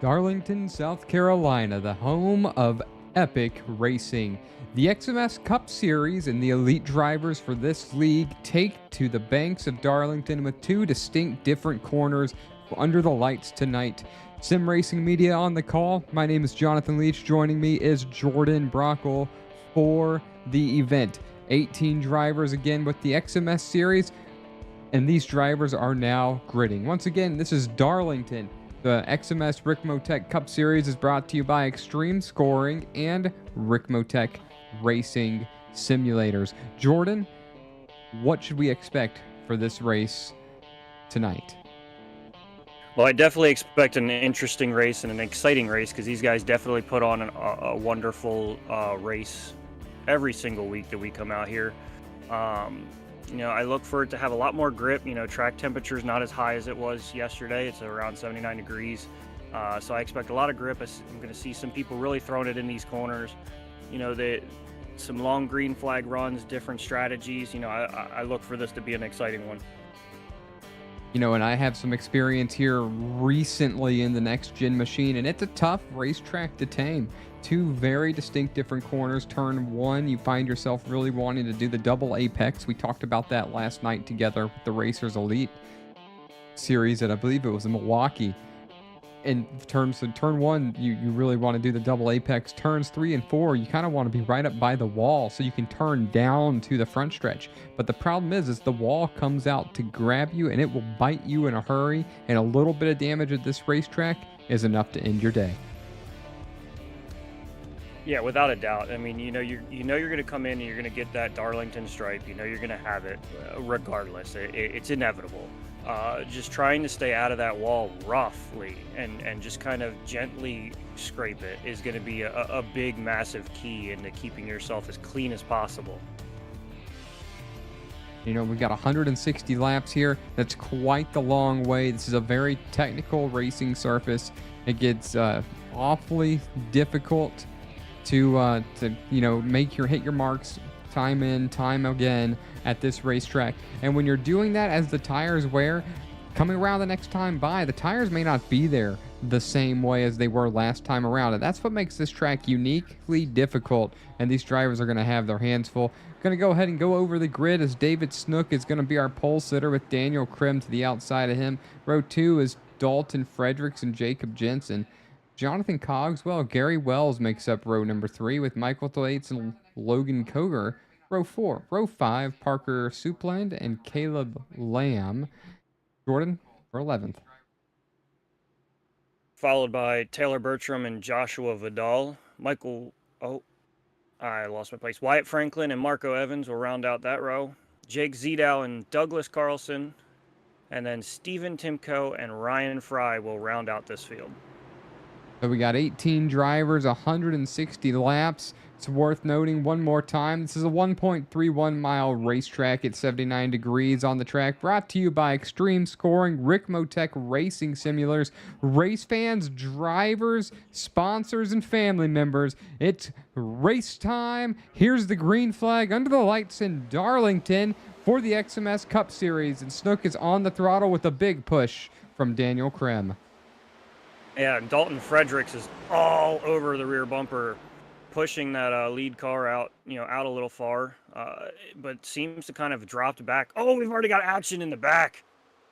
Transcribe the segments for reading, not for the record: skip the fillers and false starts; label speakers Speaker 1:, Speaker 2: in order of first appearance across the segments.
Speaker 1: Darlington, South Carolina, the home of epic racing. The XMS Cup Series and the elite drivers for this league take to the banks of Darlington with two distinct different corners under the lights tonight. Sim Racing Media on the call. My name is Jonathan Leach. Joining me is Jordan Brockle for the event. 18 drivers again with the XMS Series, and these drivers are now gridding. Once again, this is Darlington. The XMS Ricmotech Cup Series is brought to you by Extreme Scoring and Ricmotech Racing Simulators. Jordan, what should we expect for this race tonight?
Speaker 2: Well, I definitely expect an interesting race and an exciting race because these guys definitely put on a wonderful race every single week that we come out here. I look for it to have a lot more grip. Track temperature is not as high as it was yesterday. It's around 79 degrees. So I expect a lot of grip. I'm going to see some people really throwing it in these corners. Some long green flag runs, different strategies. I look for this to be an exciting one.
Speaker 1: And I have some experience here recently in the next gen machine, and it's a tough racetrack to tame. Two very distinct different corners. Turn one, you find yourself really wanting to do the double apex. We talked about that last night together with the Racers Elite series, and I believe it was in Milwaukee. In terms of turn one, you really want to do the double apex. Turns 3 and 4, you kind of want to be right up by the wall so you can turn down to the front stretch. But the problem is the wall comes out to grab you, and it will bite you in a hurry, and a little bit of damage at this racetrack is enough to end your day.
Speaker 2: Yeah, without a doubt. I mean, you're going to come in and you're going to get that Darlington stripe. You're going to have it regardless. It's inevitable. Just trying to stay out of that wall roughly and just kind of gently scrape it is going to be a big, massive key into keeping yourself as clean as possible.
Speaker 1: We've got 160 laps here. That's quite the long way. This is a very technical racing surface. It gets awfully difficult to hit your marks time in, time again at this racetrack. And when you're doing that as the tires wear, coming around the next time by, the tires may not be there the same way as they were last time around. And that's what makes this track uniquely difficult. And these drivers are going to have their hands full. Going to go ahead and go over the grid as David Snook is going to be our pole sitter with Daniel Krim to the outside of him. Row 2 is Dalton Fredericks and Jacob Jensen. Jonathan Cogswell, Gary Wells makes up row number 3 with Michael Thwaites and Logan Koger. Row 4. Row 5, Parker Supland and Caleb Lamb. Jordan for 11th.
Speaker 2: Followed by Taylor Bertram and Joshua Vidal. I lost my place. Wyatt Franklin and Marco Evans will round out that row. Jake Zedal and Douglas Carlson. And then Stephen Timko and Ryan Fry will round out this field.
Speaker 1: So we got 18 drivers, 160 laps. It's worth noting one more time, this is a 1.31 mile racetrack at 79 degrees on the track, brought to you by Extreme Scoring, Ricmotech Racing Simulators. Race fans, drivers, sponsors, and family members, it's race time. Here's the green flag under the lights in Darlington for the XMS Cup Series, and Snook is on the throttle with a big push from Daniel Krim.
Speaker 2: Yeah, Dalton Fredericks is all over the rear bumper, pushing that lead car out a little far, but seems to kind have dropped back. Oh, we've already got action in the back.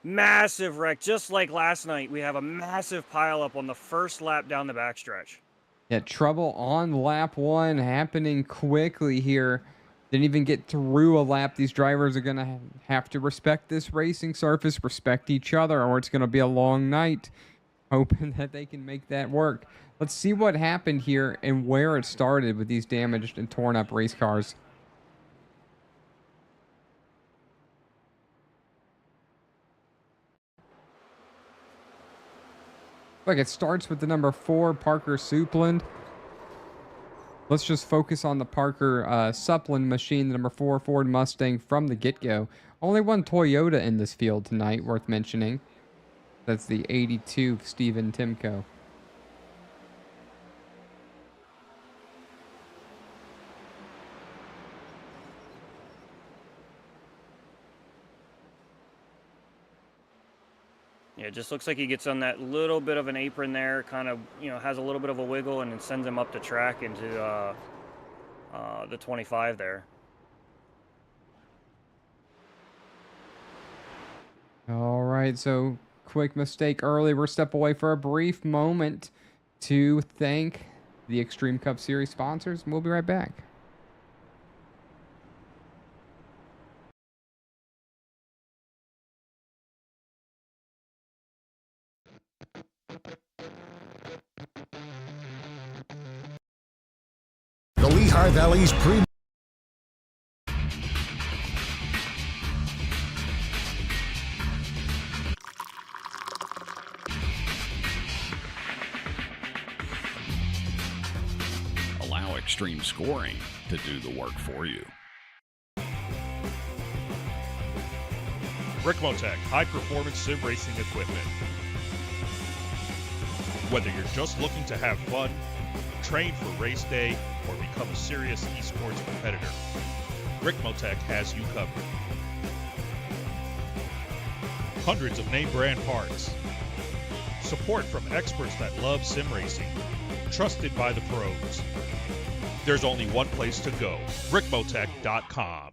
Speaker 2: Massive wreck, just like last night. We have a massive pileup on the first lap down the backstretch.
Speaker 1: Yeah, trouble on lap 1 happening quickly here. Didn't even get through a lap. These drivers are going to have to respect this racing surface, respect each other, or it's going to be a long night. Hoping that they can make that work. Let's see what happened here and where it started with these damaged and torn up race cars. Look, it starts with the number 4, Parker Supland. Let's just focus on the Parker Supland machine, the number 4 Ford Mustang from the get-go. Only one Toyota in this field tonight, worth mentioning. That's the 82 Stephen Timko.
Speaker 2: Yeah, it just looks like he gets on that little bit of an apron there, kind of, has a little bit of a wiggle, and then sends him up the track into the 25 there.
Speaker 1: All right, so quick mistake early. We're step away for a brief moment to thank the Extreme Cup Series sponsors, and we'll be right back.
Speaker 3: The Lehigh Valley's
Speaker 4: Allow Extreme Scoring to do the work for you.
Speaker 5: Ricmotech high-performance sim racing equipment. Whether you're just looking to have fun, train for race day, or become a serious esports competitor, Ricmotech has you covered. Hundreds of name brand parts. Support from experts that love sim racing. Trusted by the pros. There's only one place to go, ricmotech.com.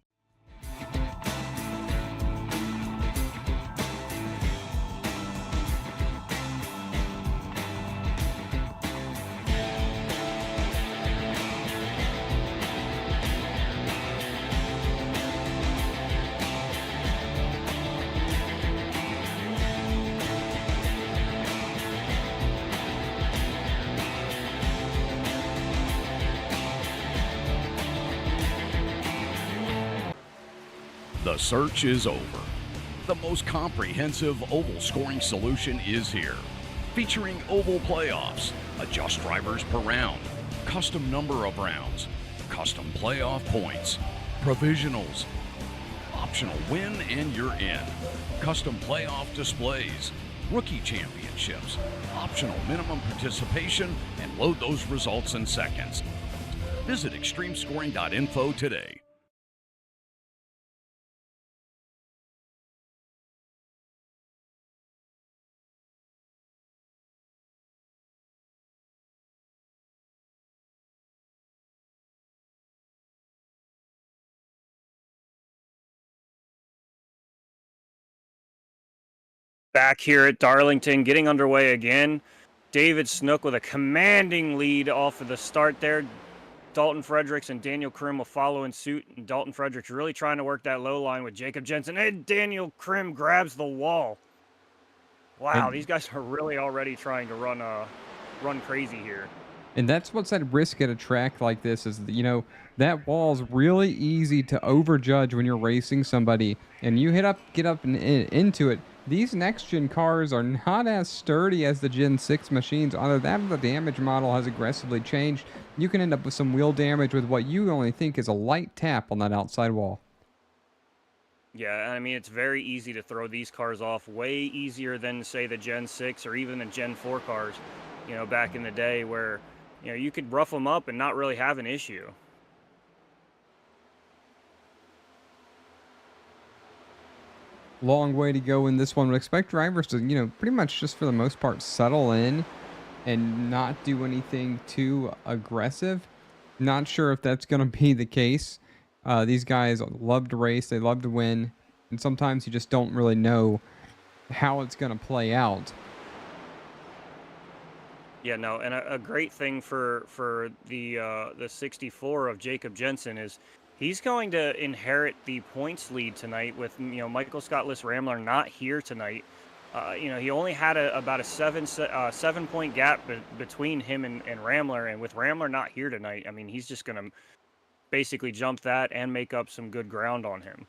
Speaker 4: The search is over. The most comprehensive oval scoring solution is here. Featuring oval playoffs, adjust drivers per round, custom number of rounds, custom playoff points, provisionals, optional win and you're in, custom playoff displays, rookie championships, optional minimum participation, and load those results in seconds. Visit extremescoring.info today.
Speaker 2: Back here at Darlington, getting underway again. David Snook with a commanding lead off of the start there. Dalton Fredericks and Daniel Krim will follow in suit. And Dalton Fredericks really trying to work that low line with Jacob Jensen. And Daniel Krim grabs the wall. Wow, these guys are really already trying to run crazy here.
Speaker 1: And that's what's at risk at a track like this is, that wall's really easy to overjudge when you're racing somebody and you get up and into it. These next gen cars are not as sturdy as the Gen 6 machines. Either that or the damage model has aggressively changed. You can end up with some wheel damage with what you only think is a light tap on that outside wall.
Speaker 2: Yeah, I mean, it's very easy to throw these cars off, way easier than, say, the Gen 6 or even the Gen 4 cars, back in the day where, you could rough them up and not really have an issue.
Speaker 1: Long way to go in this one. Would expect drivers to, pretty much just for the most part settle in and not do anything too aggressive. Not sure if that's going to be the case. These guys love to race, they love to win, and sometimes you just don't really know how it's going to play out.
Speaker 2: Yeah, no, and a great thing for the 64 of Jacob Jensen is he's going to inherit the points lead tonight with Michael Scott-List Ramler not here tonight. He only had about a 7-point gap between him and Ramler, and with Ramler not here tonight, I mean, he's just going to basically jump that and make up some good ground on him.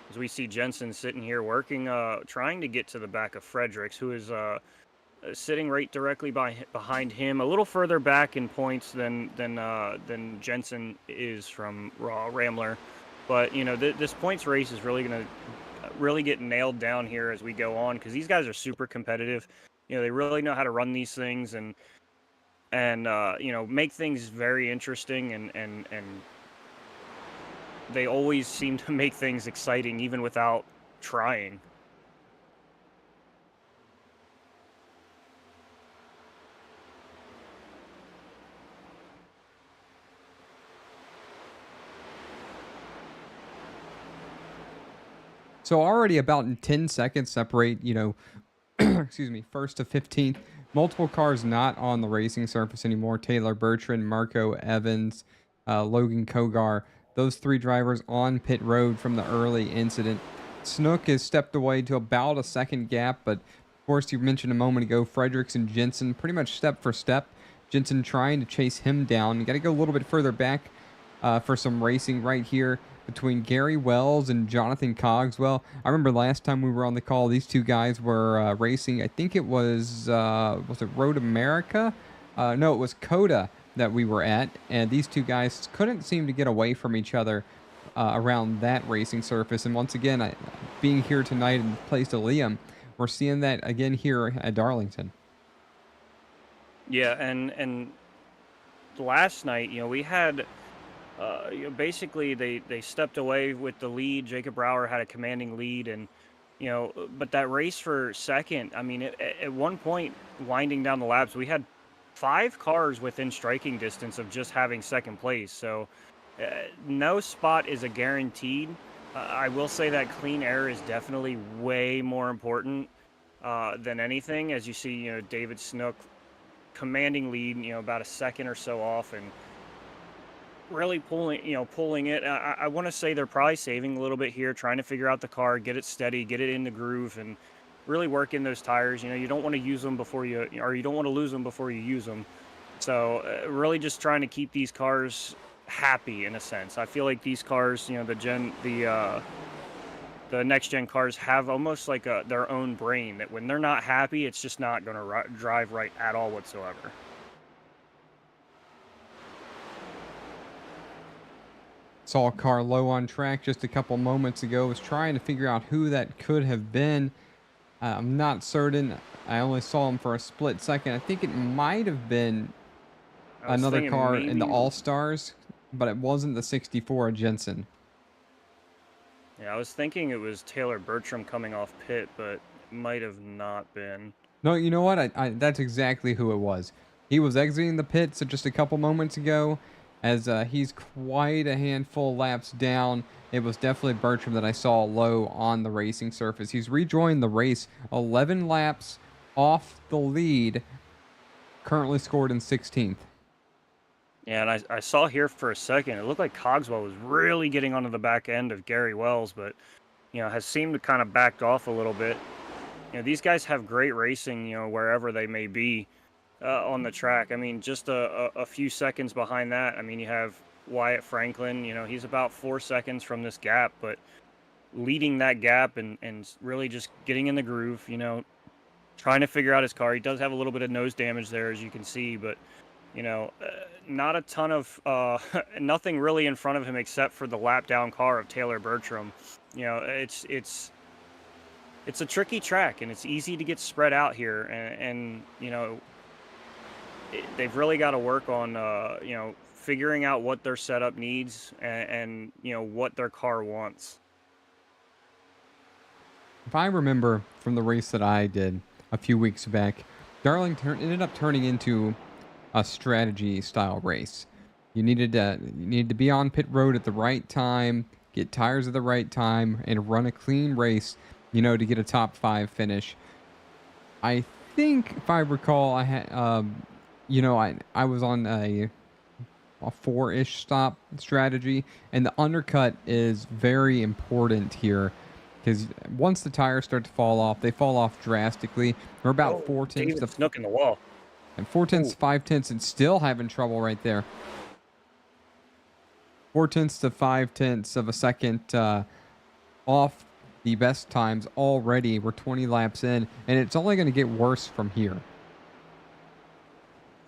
Speaker 2: As we see Jensen sitting here working, trying to get to the back of Fredericks, who is sitting right directly behind him, a little further back in points than Jensen is from Ramler. But this points race is really going to really get nailed down here as we go on, because these guys are super competitive. They really know how to run these things and make things very interesting and they always seem to make things exciting even without trying.
Speaker 1: So already about 10 seconds separate, excuse me, first to 15th. Multiple cars not on the racing surface anymore. Taylor Bertrand, Marco Evans, Logan Kogar. Those three drivers on pit road from the early incident. Snook has stepped away to about a second gap, but of course, you mentioned a moment ago, Fredericks and Jensen pretty much step for step. Jensen trying to chase him down. You got to go a little bit further back for some racing right here between Gary Wells and Jonathan Cogswell. I remember last time we were on the call, these two guys were racing. I think it was it Road America? No, it was Coda that we were at, and these two guys couldn't seem to get away from each other around that racing surface. And once again, being here tonight in place of Liam, we're seeing that again here at Darlington.
Speaker 2: Yeah, and last night, we had basically they stepped away with the lead. Jacob Brower had a commanding lead, and but that race for second, I mean, at one point winding down the laps, we had 5 cars within striking distance of just having second place. So no spot is a guaranteed. I will say that clean air is definitely way more important than anything. As you see, David Snook commanding lead, about a second or so off, and really pulling it. I want to say they're probably saving a little bit here, trying to figure out the car, get it steady, get it in the groove, and really work in those tires. You don't want to use them before you don't want to lose them before you use them. So really just trying to keep these cars happy in a sense. I feel like these cars, the next gen cars have almost like their own brain that when they're not happy, it's just not going to drive right at all whatsoever.
Speaker 1: Saw a car low on track just a couple moments ago. Was trying to figure out who that could have been. I'm not certain. I only saw him for a split second. I think it might have been another car in the All-Stars, but it wasn't the 64 Jensen.
Speaker 2: Yeah, I was thinking it was Taylor Bertram coming off pit, but it might have not been.
Speaker 1: No, you know what? That's exactly who it was. He was exiting the pits just a couple moments ago, as he's quite a handful of laps down. It was definitely Bertram that I saw low on the racing surface. He's rejoined the race 11 laps off the lead, currently scored in 16th.
Speaker 2: Yeah, and I saw here for a second, it looked like Cogswell was really getting onto the back end of Gary Wells, but, has seemed to kind of backed off a little bit. These guys have great racing, wherever they may be on the track. I mean, just a few seconds behind that, I mean, you have Wyatt Franklin, he's about 4 seconds from this gap, but leading that gap and really just getting in the groove, trying to figure out his car. He does have a little bit of nose damage there, as you can see, but not a ton of nothing really in front of him except for the lap down car of Taylor Bertram. It's a tricky track, and it's easy to get spread out here, and they've really got to work on figuring out what their setup needs and what their car wants.
Speaker 1: If I remember from the race that I did a few weeks back, Darlington ended up turning into a strategy style race. You needed to be on pit road at the right time, get tires at the right time, and run a clean race, to get a top 5 finish. I think, if I recall, I had, I was on a 4-ish stop strategy, and the undercut is very important here, because once the tires start to fall off, they fall off drastically. We're about 4/10
Speaker 2: to Snook in the wall.
Speaker 1: And 4/10, 5/10, and still having trouble right there. 4/10 to 5/10 of a second off the best times already. We're 20 laps in, and it's only going to get worse from here.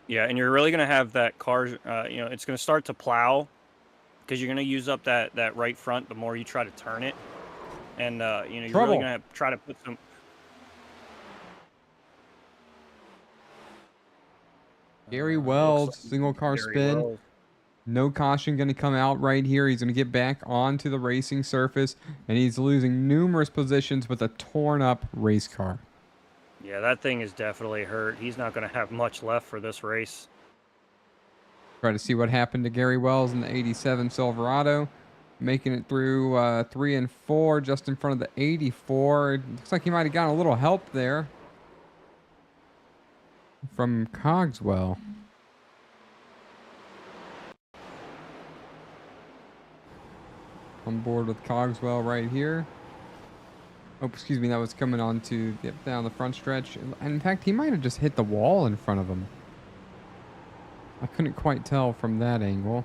Speaker 2: Yeah, and you're really going to have that car, it's going to start to plow because you're going to use up that right front the more you try to turn it. And, you're really going to try to put some...
Speaker 1: Gary Wells, single car spin. No caution going to come out right here. He's going to get back onto the racing surface, and he's losing numerous positions with a torn up race car.
Speaker 2: Yeah, that thing is definitely hurt. He's not going to have much left for this race.
Speaker 1: Try to see what happened to Gary Wells in the 87 Silverado. Making it through 3 and 4, just in front of the 84. It looks like he might have gotten a little help there from Cogswell. On board with Cogswell right here. Oh, excuse me, that was coming on to down the front stretch. And in fact, he might have just hit the wall in front of him. I couldn't quite tell from that angle.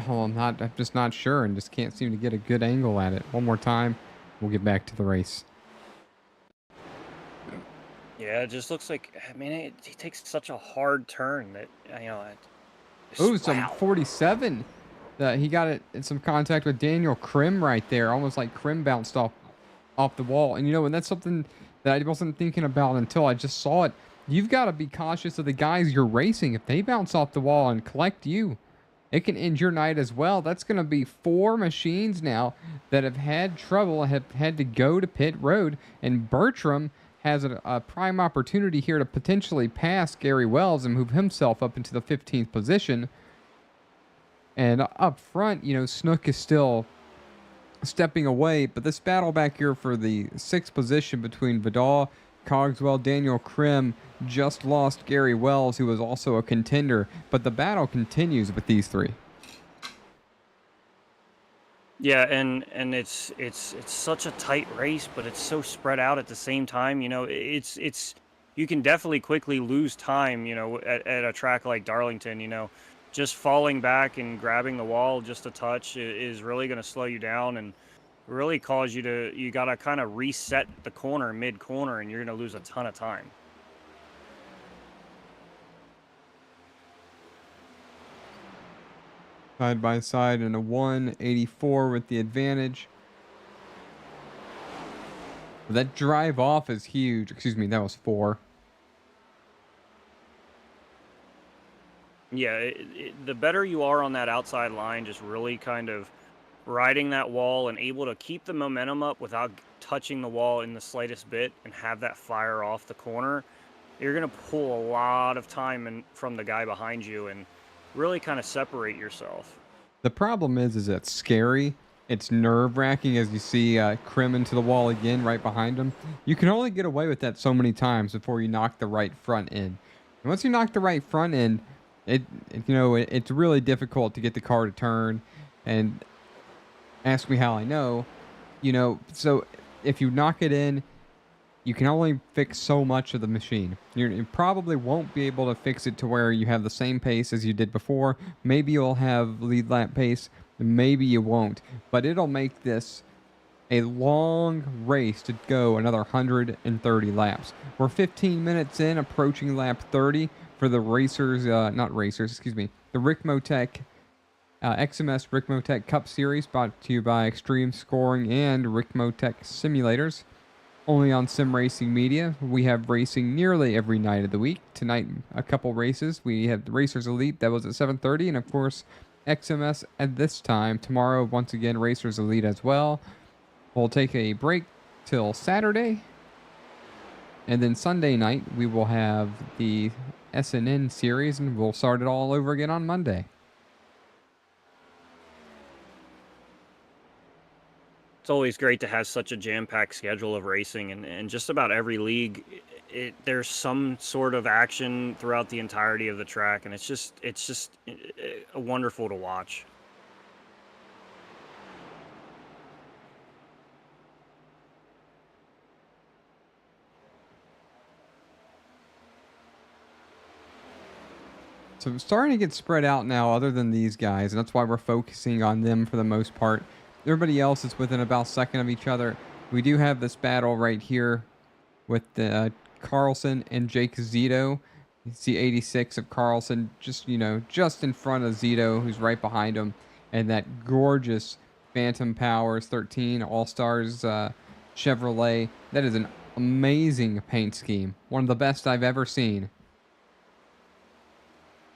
Speaker 1: Oh, I'm just not sure and just can't seem to get a good angle at it. One more time, we'll get back to the race.
Speaker 2: Yeah, it just looks like, I mean, he takes such a hard turn that, you know.
Speaker 1: Oh, some 47. He got it in some contact with Daniel Krim right there. Almost like Krim bounced off the wall. And, you know, and that's something that I wasn't thinking about until I just saw it. You've got to be cautious of the guys you're racing. If they bounce off the wall and collect you, it can end your night as well. That's going to be 4 machines now that have had trouble, have had to go to pit road. And Bertram has a prime opportunity here to potentially pass Gary Wells and move himself up into the 15th position. And up front, you know, Snook is still stepping away. But this battle back here for the 6th position between Vidal, Cogswell, Daniel Krim just lost Gary Wells, who was also a contender. But the battle continues with these 3.
Speaker 2: Yeah, and it's such a tight race, but it's so spread out at the same time. You know, it's you can definitely quickly lose time. You know, at a track like Darlington, you know, just falling back and grabbing the wall just a touch is really going to slow you down and really cause you got to kind of reset the corner mid-corner, and you're going to lose a ton of time.
Speaker 1: Side by side in a 184 with the advantage. That drive off is huge. Excuse me, that was 4.
Speaker 2: Yeah, the better you are on that outside line, just really kind of riding that wall and able to keep the momentum up without touching the wall in the slightest bit and have that fire off the corner, you're going to pull a lot of time from the guy behind you and really kind of separate yourself.
Speaker 1: The problem is it's scary. It's nerve-wracking as you see Krim into the wall again right behind him. You can only get away with that so many times before you knock the right front end. And once you knock the right front end, it's really difficult to get the car to turn. And ask me how I know. You know, so if you knock it in, you can only fix so much of the machine. You probably won't be able to fix it to where you have the same pace as you did before. Maybe you'll have lead lap pace, maybe you won't. But it'll make this a long race to go another 130 laps. We're 15 minutes in, approaching lap 30 for the the Ricmotech XMS Ricmotech Cup Series, brought to you by Extreme Scoring and Ricmotech Simulators. Only on Sim Racing Media. We have racing nearly every night of the week. Tonight, a couple races. We have the Racers Elite, that was at 7:30, and of course, XMS at this time. Tomorrow, once again, Racers Elite as well. We'll take a break till Saturday. And then Sunday night, we will have the SNN series, and we'll start it all over again on Monday.
Speaker 2: It's always great to have such a jam-packed schedule of racing, and just about every league, there's some sort of action throughout the entirety of the track, and it's just wonderful to watch.
Speaker 1: So it's starting to get spread out now other than these guys, and that's why we're focusing on them for the most part. Everybody else is within about a second of each other. We do have this battle right here with Carlson and Jake Zito. You see 86 of Carlson just in front of Zito, who's right behind him. And that gorgeous Phantom Powers 13 All-Stars Chevrolet. That is an amazing paint scheme. One of the best I've ever seen.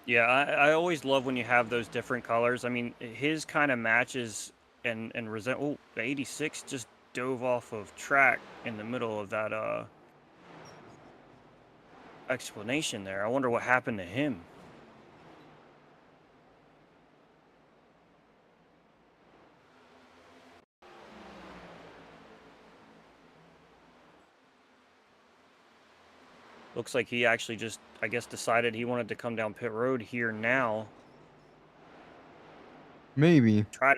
Speaker 2: Yeah, I always love when you have those different colors. I mean, his kind of matches and resent. Oh, the 86 just dove off of track in the middle of that explanation there. I wonder what happened to him. Looks like he actually just, I guess, decided he wanted to come down pit road here now.
Speaker 1: Maybe.
Speaker 2: Try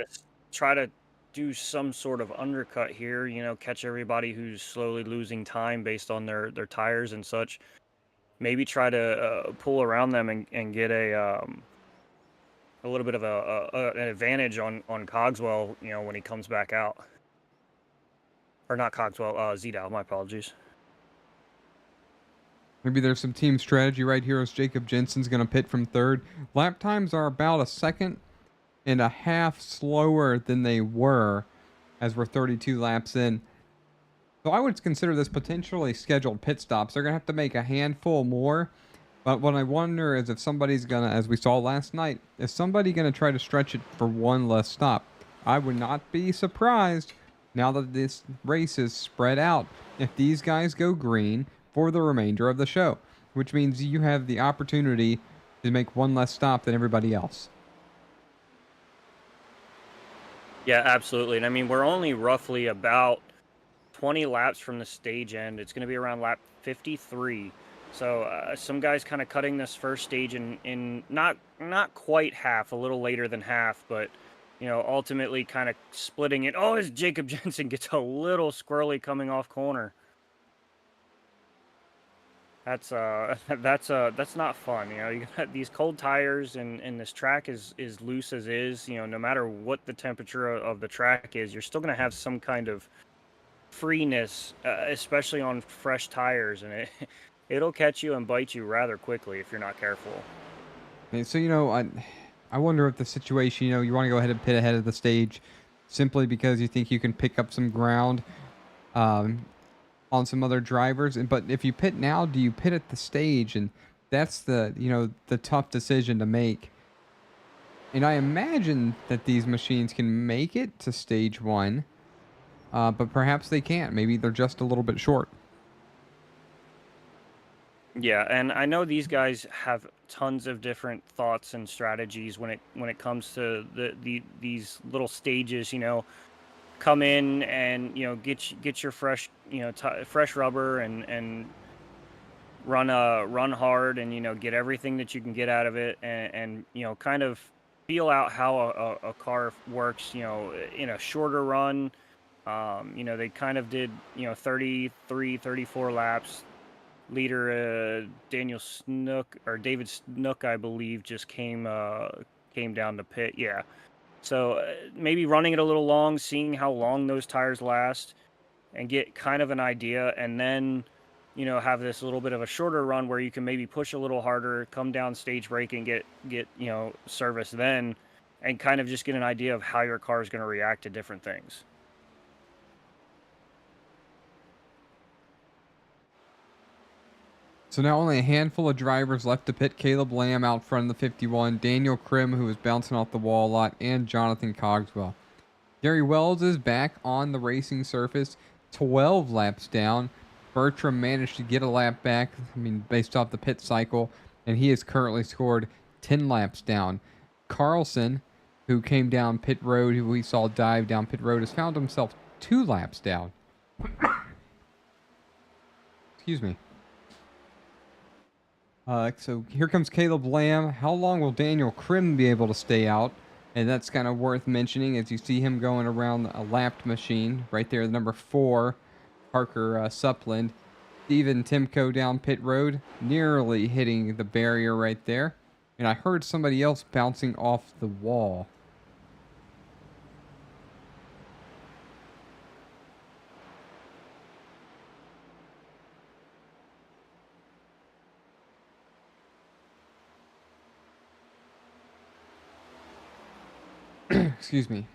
Speaker 2: to do some sort of undercut here, you know, catch everybody who's slowly losing time based on their tires and such. Maybe try to pull around them and get a little bit of an advantage on Cogswell, you know, when he comes back out. Or not Cogswell, Zdow, my apologies.
Speaker 1: Maybe there's some team strategy right here as Jacob Jensen's going to pit from third. Lap times are about a second and a half slower than they were as we're 32 laps in. So I would consider this potentially scheduled pit stops. They're going to have to make a handful more. But what I wonder is if somebody's going to, as we saw last night, is somebody going to try to stretch it for one less stop? I would not be surprised now that this race is spread out if these guys go green for the remainder of the show, which means you have the opportunity to make one less stop than everybody else.
Speaker 2: Yeah, absolutely. And I mean, we're only roughly about 20 laps from the stage end. It's going to be around lap 53. So some guys kind of cutting this first stage in not quite half, a little later than half, but you know, ultimately kind of splitting it. Oh, as Jacob Jensen gets a little squirrely coming off corner. That's that's not fun. You know, you got these cold tires and this track is loose as is. You know, no matter what the temperature of the track is, you're still going to have some kind of freeness, especially on fresh tires, and it'll catch you and bite you rather quickly if you're not careful.
Speaker 1: And so, I wonder if the situation, you want to go ahead and pit ahead of the stage simply because you think you can pick up some ground um, on some other drivers. But if you pit now, do you pit at the stage? And that's the tough decision to make. And I imagine that these machines can make it to stage one, but perhaps they can't. Maybe they're just a little bit short.
Speaker 2: Yeah, and I know these guys have tons of different thoughts and strategies when it comes to these little stages. You know, come in and get your fresh fresh rubber and run hard and get everything that you can get out of it and kind of feel out how a car works. In a shorter run, they kind of did 33, 34 laps. Leader David Snook, I believe, just came down to pit. Yeah, so maybe running it a little long, seeing how long those tires last, and get kind of an idea, and then have this little bit of a shorter run where you can maybe push a little harder, come down stage break, and get service then, and kind of just get an idea of how your car is going to react to different things.
Speaker 1: So now only a handful of drivers left to pit. Caleb Lamb out front of the 51, Daniel Krim, who was bouncing off the wall a lot, and Jonathan Cogswell. Gary Wells is back on the racing surface, 12 laps down. Bertram managed to get a lap back, based off the pit cycle, and he has currently scored 10 laps down. Carlson, who came down pit road, who we saw dive down pit road, has found himself 2 laps down. Excuse me. So here comes Caleb Lamb. How long will Daniel Krim be able to stay out? And that's kind of worth mentioning as you see him going around a lapped machine. Right there, number 4, Parker Supland. Steven Timko down pit road, nearly hitting the barrier right there. And I heard somebody else bouncing off the wall. Excuse me.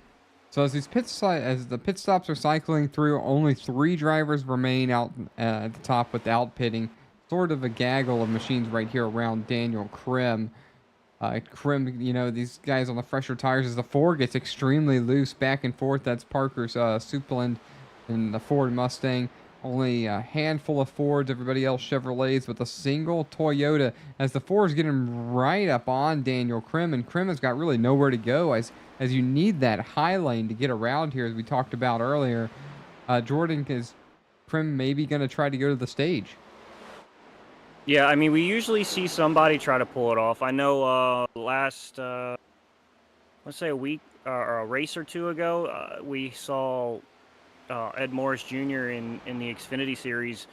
Speaker 1: So as as the pit stops are cycling through, only 3 drivers remain out at the top without pitting. Sort of a gaggle of machines right here around Daniel Krim. Krim, these guys on the fresher tires, as the Ford gets extremely loose back and forth. That's Parker's Supland and the Ford Mustang. Only a handful of Fords, everybody else Chevrolets, with a single Toyota, as the Ford's getting right up on Daniel Krim, and Krim has got really nowhere to go as you need that high lane to get around here, as we talked about earlier. Jordan, is Krim maybe going to try to go to the stage?
Speaker 2: Yeah, I mean, we usually see somebody try to pull it off. I know last, let's say a week or a race or two ago, we saw Ed Morris Jr. in the Xfinity Series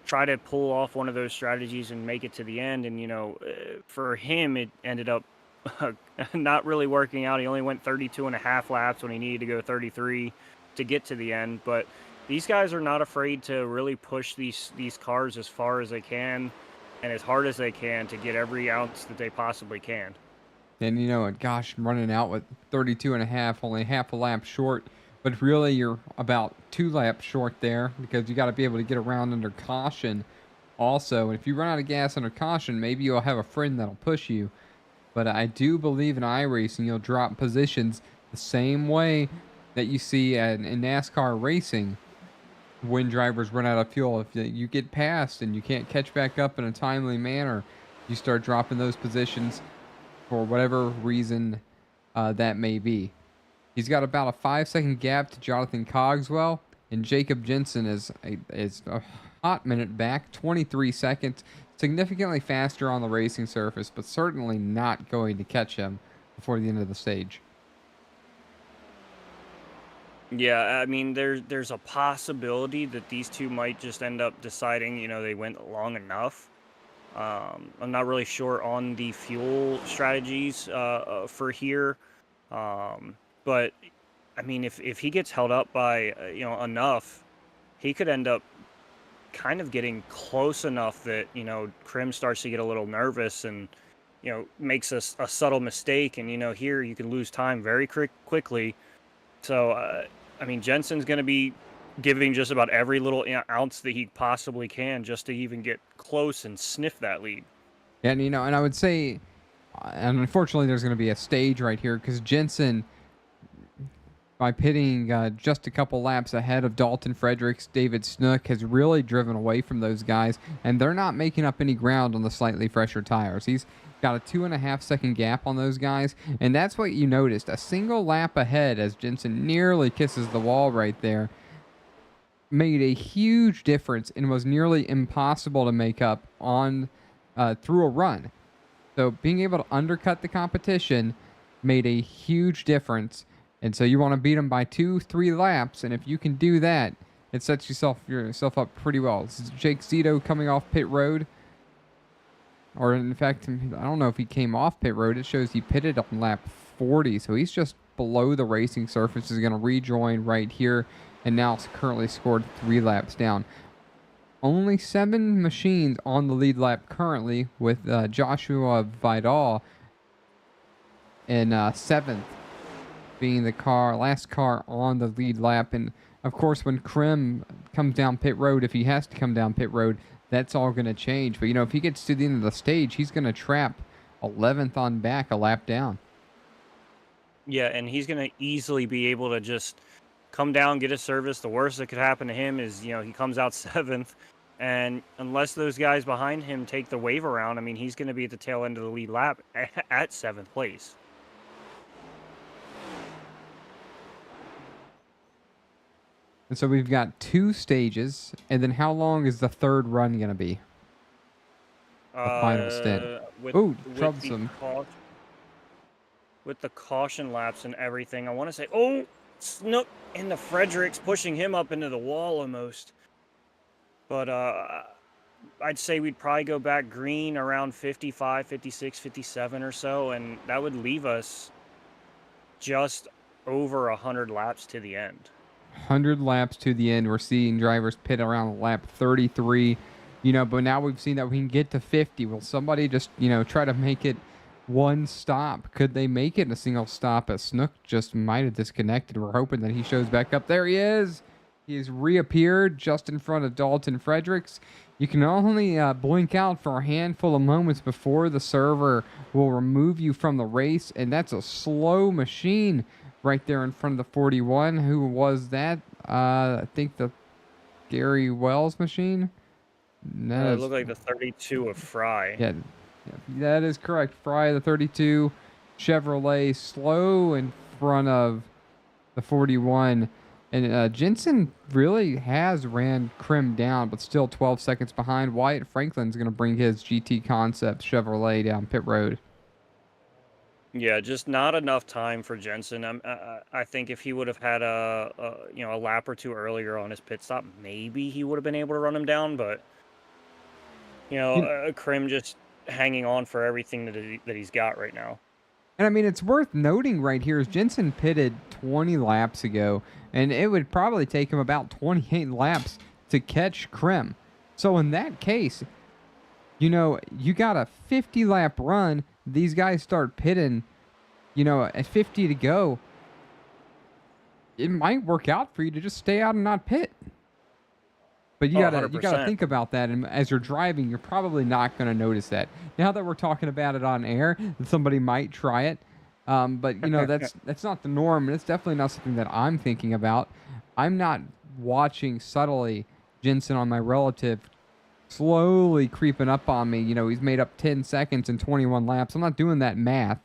Speaker 2: try to pull off one of those strategies and make it to the end. And, for him, it ended up not really working out. He only went 32 and a half laps when he needed to go 33 to get to the end. But these guys are not afraid to really push these cars as far as they can and as hard as they can to get every ounce that they possibly can.
Speaker 1: And gosh, running out with 32 and a half, only half a lap short, but really you're about 2 laps short there, because you got to be able to get around under caution also. And if you run out of gas under caution, maybe you'll have a friend that'll push you. But I do believe in iRacing, you'll drop positions the same way that you see in NASCAR racing. When drivers run out of fuel, if you get past and you can't catch back up in a timely manner, you start dropping those positions for whatever reason that may be. He's got about a 5-second gap to Jonathan Cogswell, and Jacob Jensen is a hot minute back, 23 seconds, significantly faster on the racing surface, but certainly not going to catch him before the end of the stage.
Speaker 2: Yeah, I mean, there's a possibility that these two might just end up deciding, they went long enough. I'm not really sure on the fuel strategies for here. But, I mean, if he gets held up by, enough, he could end up kind of getting close enough that, Krim starts to get a little nervous and, makes a subtle mistake. And, here you can lose time very quickly. So, I mean, Jensen's going to be giving just about every little ounce that he possibly can just to even get close and sniff that lead.
Speaker 1: Yeah, and I would say, and unfortunately there's going to be a stage right here, because Jensen, by pitting just a couple laps ahead of Dalton Fredericks, David Snook, has really driven away from those guys, and they're not making up any ground on the slightly fresher tires. He's got a 2.5-second gap on those guys, and that's what you noticed. A single lap ahead as Jensen nearly kisses the wall right there made a huge difference and was nearly impossible to make up on through a run. So being able to undercut the competition made a huge difference. And so you want to beat them by 2-3 laps, and if you can do that, it sets yourself up pretty well. This is Jake Zito coming off pit road. Or in fact, I don't know if he came off pit road. It shows he pitted on lap 40, so he's just below the racing surface. He's going to rejoin right here, and now it's currently scored 3 laps down. Only 7 machines on the lead lap currently, with Joshua Vidal in 7th. Being the last car on the lead lap. And of course, when Krim comes down pit road, if he has to come down pit road, that's all going to change. But if he gets to the end of the stage, he's going to trap 11th on back, a lap down.
Speaker 2: Yeah, and he's going to easily be able to just come down, get a service. The worst that could happen to him is, he comes out 7th. And unless those guys behind him take the wave around, I mean, he's going to be at the tail end of the lead lap at 7th place.
Speaker 1: And so we've got 2 stages, and then how long is the third run going to be? The final stint. Troublesome.
Speaker 2: With the caution laps and everything, I want to say, Snook and the Fredericks pushing him up into the wall almost. But I'd say we'd probably go back green around 55, 56, 57 or so, and that would leave us just over 100 laps to the end.
Speaker 1: 100 laps to the end. We're seeing drivers pit around lap 33, but now we've seen that we can get to 50. Will somebody just, try to make it one stop. Could they make it in a single stop? As Snook just might have disconnected. We're hoping that he shows back up. There he is. He has reappeared just in front of Dalton Fredericks. You can only blink out for a handful of moments before the server will remove you from the race, and that's a slow machine right there in front of the 41. Who was that? I think the Gary Wells machine.
Speaker 2: It looked like the 32 of Fry.
Speaker 1: Yeah, that is correct. Fry, the 32 Chevrolet, slow in front of the 41. And Jensen really has ran Krim down, but still 12 seconds behind. Wyatt Franklin's going to bring his GT Concept Chevrolet down pit road.
Speaker 2: Yeah, just not enough time for Jensen. I think if he would have had a lap or two earlier on his pit stop, maybe he would have been able to run him down. But Krim just hanging on for everything that he's got right now.
Speaker 1: And I mean, it's worth noting right here is Jensen pitted 20 laps ago, and it would probably take him about 28 laps to catch Krim. So in that case, you got a 50 lap run. These guys start pitting, at 50 to go. It might work out for you to just stay out and not pit. But you gotta think about that, and as you're driving, you're probably not gonna notice that. Now that we're talking about it on air, somebody might try it, but that's not the norm, and it's definitely not something that I'm thinking about. I'm not watching subtly Jensen on my relative slowly creeping up on me. He's made up 10 seconds in 21 laps. I'm not doing that math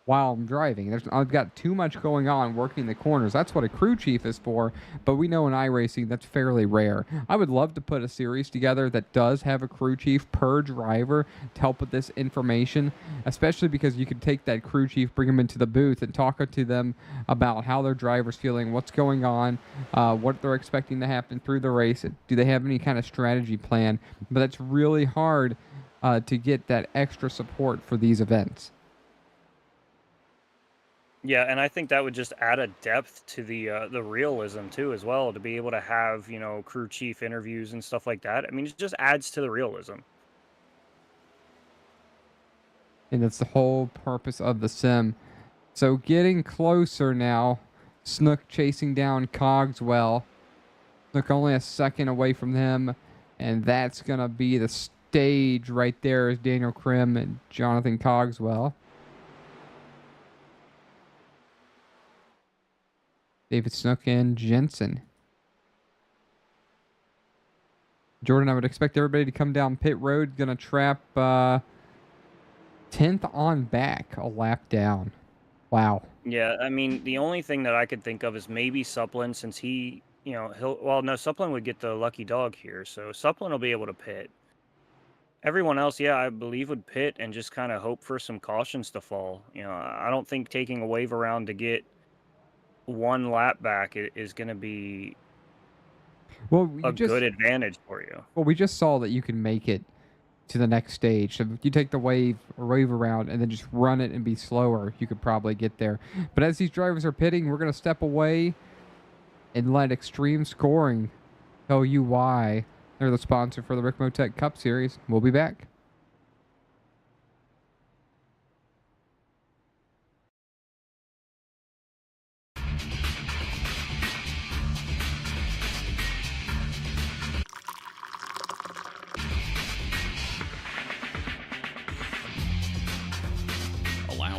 Speaker 1: while I'm driving. I've got too much going on working the corners. That's what a crew chief is for, but we know in iRacing that's fairly rare. I would love to put a series together that does have a crew chief per driver to help with this information, especially because you could take that crew chief, bring them into the booth, and talk to them about how their driver's feeling, what's going on, what they're expecting to happen through the race. Do they have any kind of strategy plan? But it's really hard to get that extra support for these events.
Speaker 2: Yeah, and I think that would just add a depth to the realism too, as well, to be able to have crew chief interviews and stuff like that. I mean, it just adds to the realism.
Speaker 1: And that's the whole purpose of the sim. So getting closer now. Snook chasing down Cogswell. Snook only a second away from him, and that's gonna be the stage right there is Daniel Krim and Jonathan Cogswell. David Snook and Jensen. Jordan, I would expect everybody to come down pit road. Gonna trap 10th on back, a lap down. Wow.
Speaker 2: Yeah, I mean, the only thing that I could think of is maybe Supplin, since Supplin would get the lucky dog here, so Supplin will be able to pit. Everyone else, yeah, I believe would pit and just kind of hope for some cautions to fall. I don't think taking a wave around to get one lap back is going to be a good advantage for you.
Speaker 1: Well, we just saw that you can make it to the next stage. So if you take the wave around and then just run it and be slower, you could probably get there. But as these drivers are pitting, we're going to step away and let Extreme Scoring tell you why they're the sponsor for the Ricmotech Cup Series. We'll be back.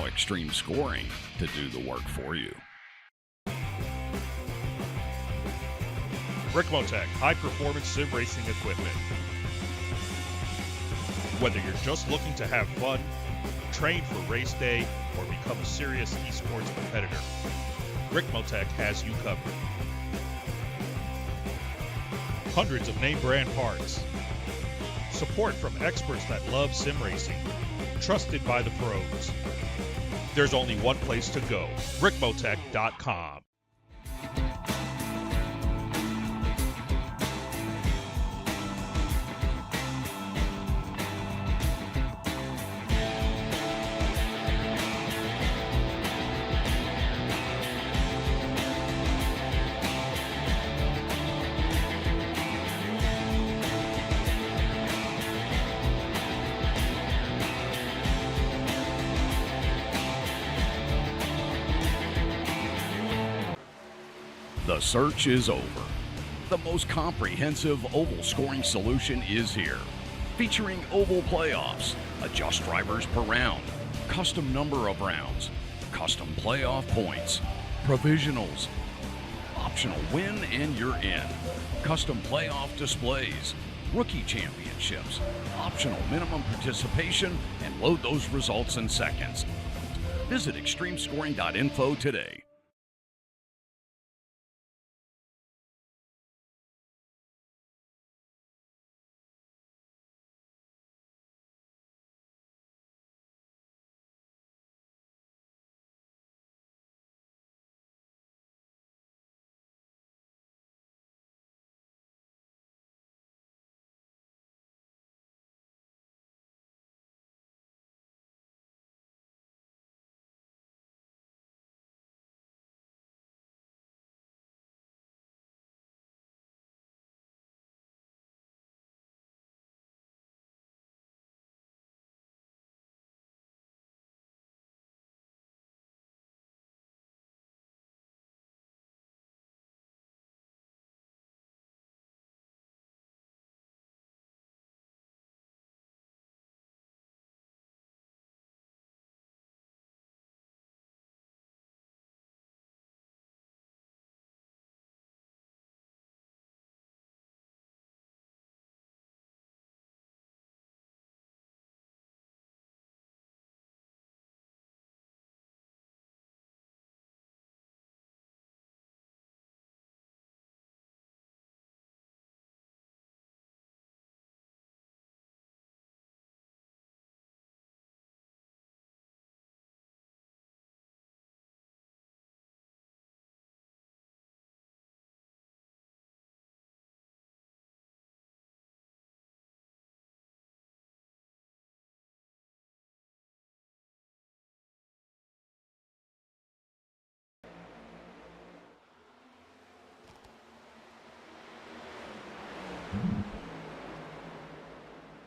Speaker 4: Extreme Scoring to do the work for you.
Speaker 5: Ricmotech high-performance sim racing equipment. Whether you're just looking to have fun, train for race day, or become a serious esports competitor, Ricmotech has you covered. Hundreds of name brand parts. Support from experts that love sim racing. Trusted by the pros. There's only one place to go, Ricmotech.com.
Speaker 4: The search is over. The most comprehensive oval scoring solution is here. Featuring oval playoffs, adjust drivers per round, custom number of rounds, custom playoff points, provisionals, optional win and you're in, custom playoff displays, rookie championships, optional minimum participation, and load those results in seconds. Visit extremescoring.info today.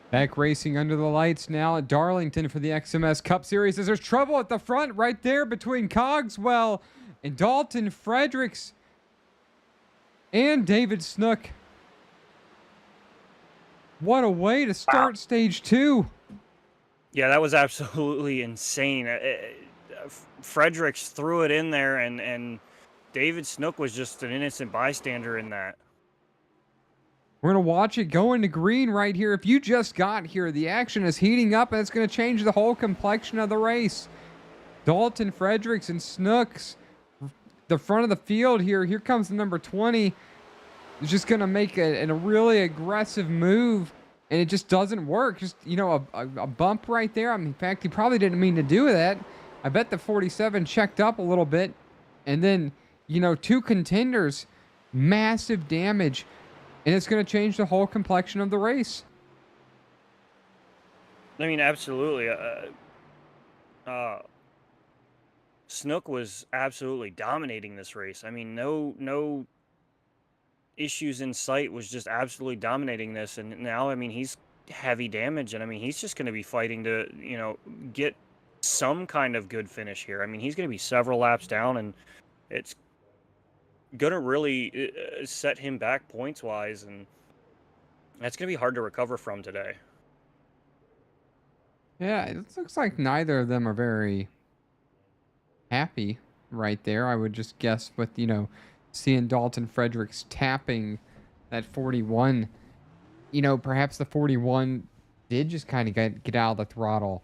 Speaker 1: Back racing under the lights now at Darlington for the XMS Cup Series. As there's trouble at the front right there between Cogswell and Dalton Fredericks and David Snook. What a way to start stage 2.
Speaker 2: Yeah, that was absolutely insane. Fredericks threw it in there, and David Snook was just an innocent bystander in that.
Speaker 1: We're going to watch it go into green right here. If you just got here, the action is heating up, and it's going to change the whole complexion of the race. Dalton Fredericks and Snooks, the front of the field here. Here comes the number 20. It's just going to make a really aggressive move, and it just doesn't work. Just, you know, a bump right there. I mean, in fact, he probably didn't mean to do that. I bet the 47 checked up a little bit. And then, you know, 2 contenders, massive damage. And it's going to change the whole complexion of the race.
Speaker 2: I mean, absolutely. Snook was absolutely dominating this race. I mean, no issues in sight, was just absolutely dominating this. And now, I mean, he's heavy damage, and I mean, he's just going to be fighting to, you know, get some kind of good finish here. I mean, he's going to be several laps down, and it's going to really set him back points wise, and that's going to be hard to recover from today.
Speaker 1: Yeah, it looks like neither of them are very happy right there. I would just guess with, you know, seeing Dalton Fredericks tapping that 41, you know, perhaps the 41 did just kind of get out of the throttle,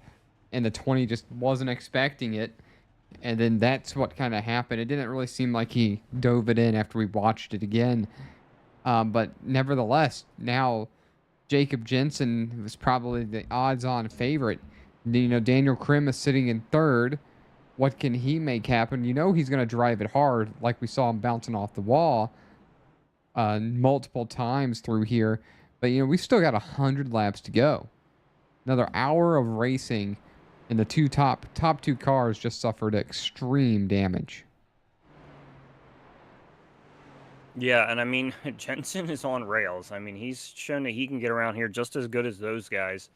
Speaker 1: and the 20 just wasn't expecting it. And then that's what kind of happened. It didn't really seem like he dove it in after we watched it again. But nevertheless, now Jacob Jensen was probably the odds-on favorite. You know, Daniel Krim is sitting in third. What can he make happen? You know he's going to drive it hard, like we saw him bouncing off the wall multiple times through here. But, you know, we've still got 100 laps to go. Another hour of racing. And the top 2 cars just suffered extreme damage.
Speaker 2: Yeah, and I mean, Jensen is on rails. I mean, he's shown that he can get around here just as good as those guys.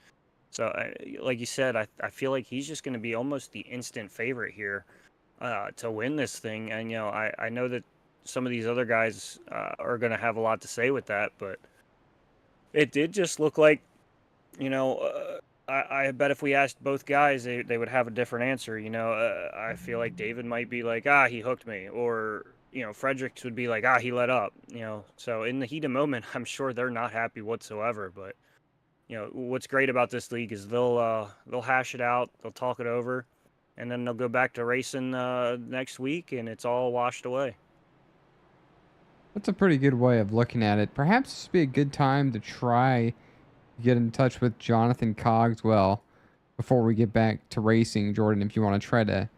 Speaker 2: So, like you said, I feel like he's just going to be almost the instant favorite here to win this thing. And, you know, I know that some of these other guys are going to have a lot to say with that, but it did just look like, I bet if we asked both guys, they would have a different answer. I feel like David might be like, he hooked me, or Fredericks would be like, he let up. So in the heat of moment, I'm sure they're not happy whatsoever. But what's great about this league is they'll hash it out, they'll talk it over, and then they'll go back to racing next week, and it's all washed away.
Speaker 1: That's a pretty good way of looking at it. Perhaps this would be a good time to try to get in touch with Jonathan Cogswell before we get back to racing, Jordan. If you want to try to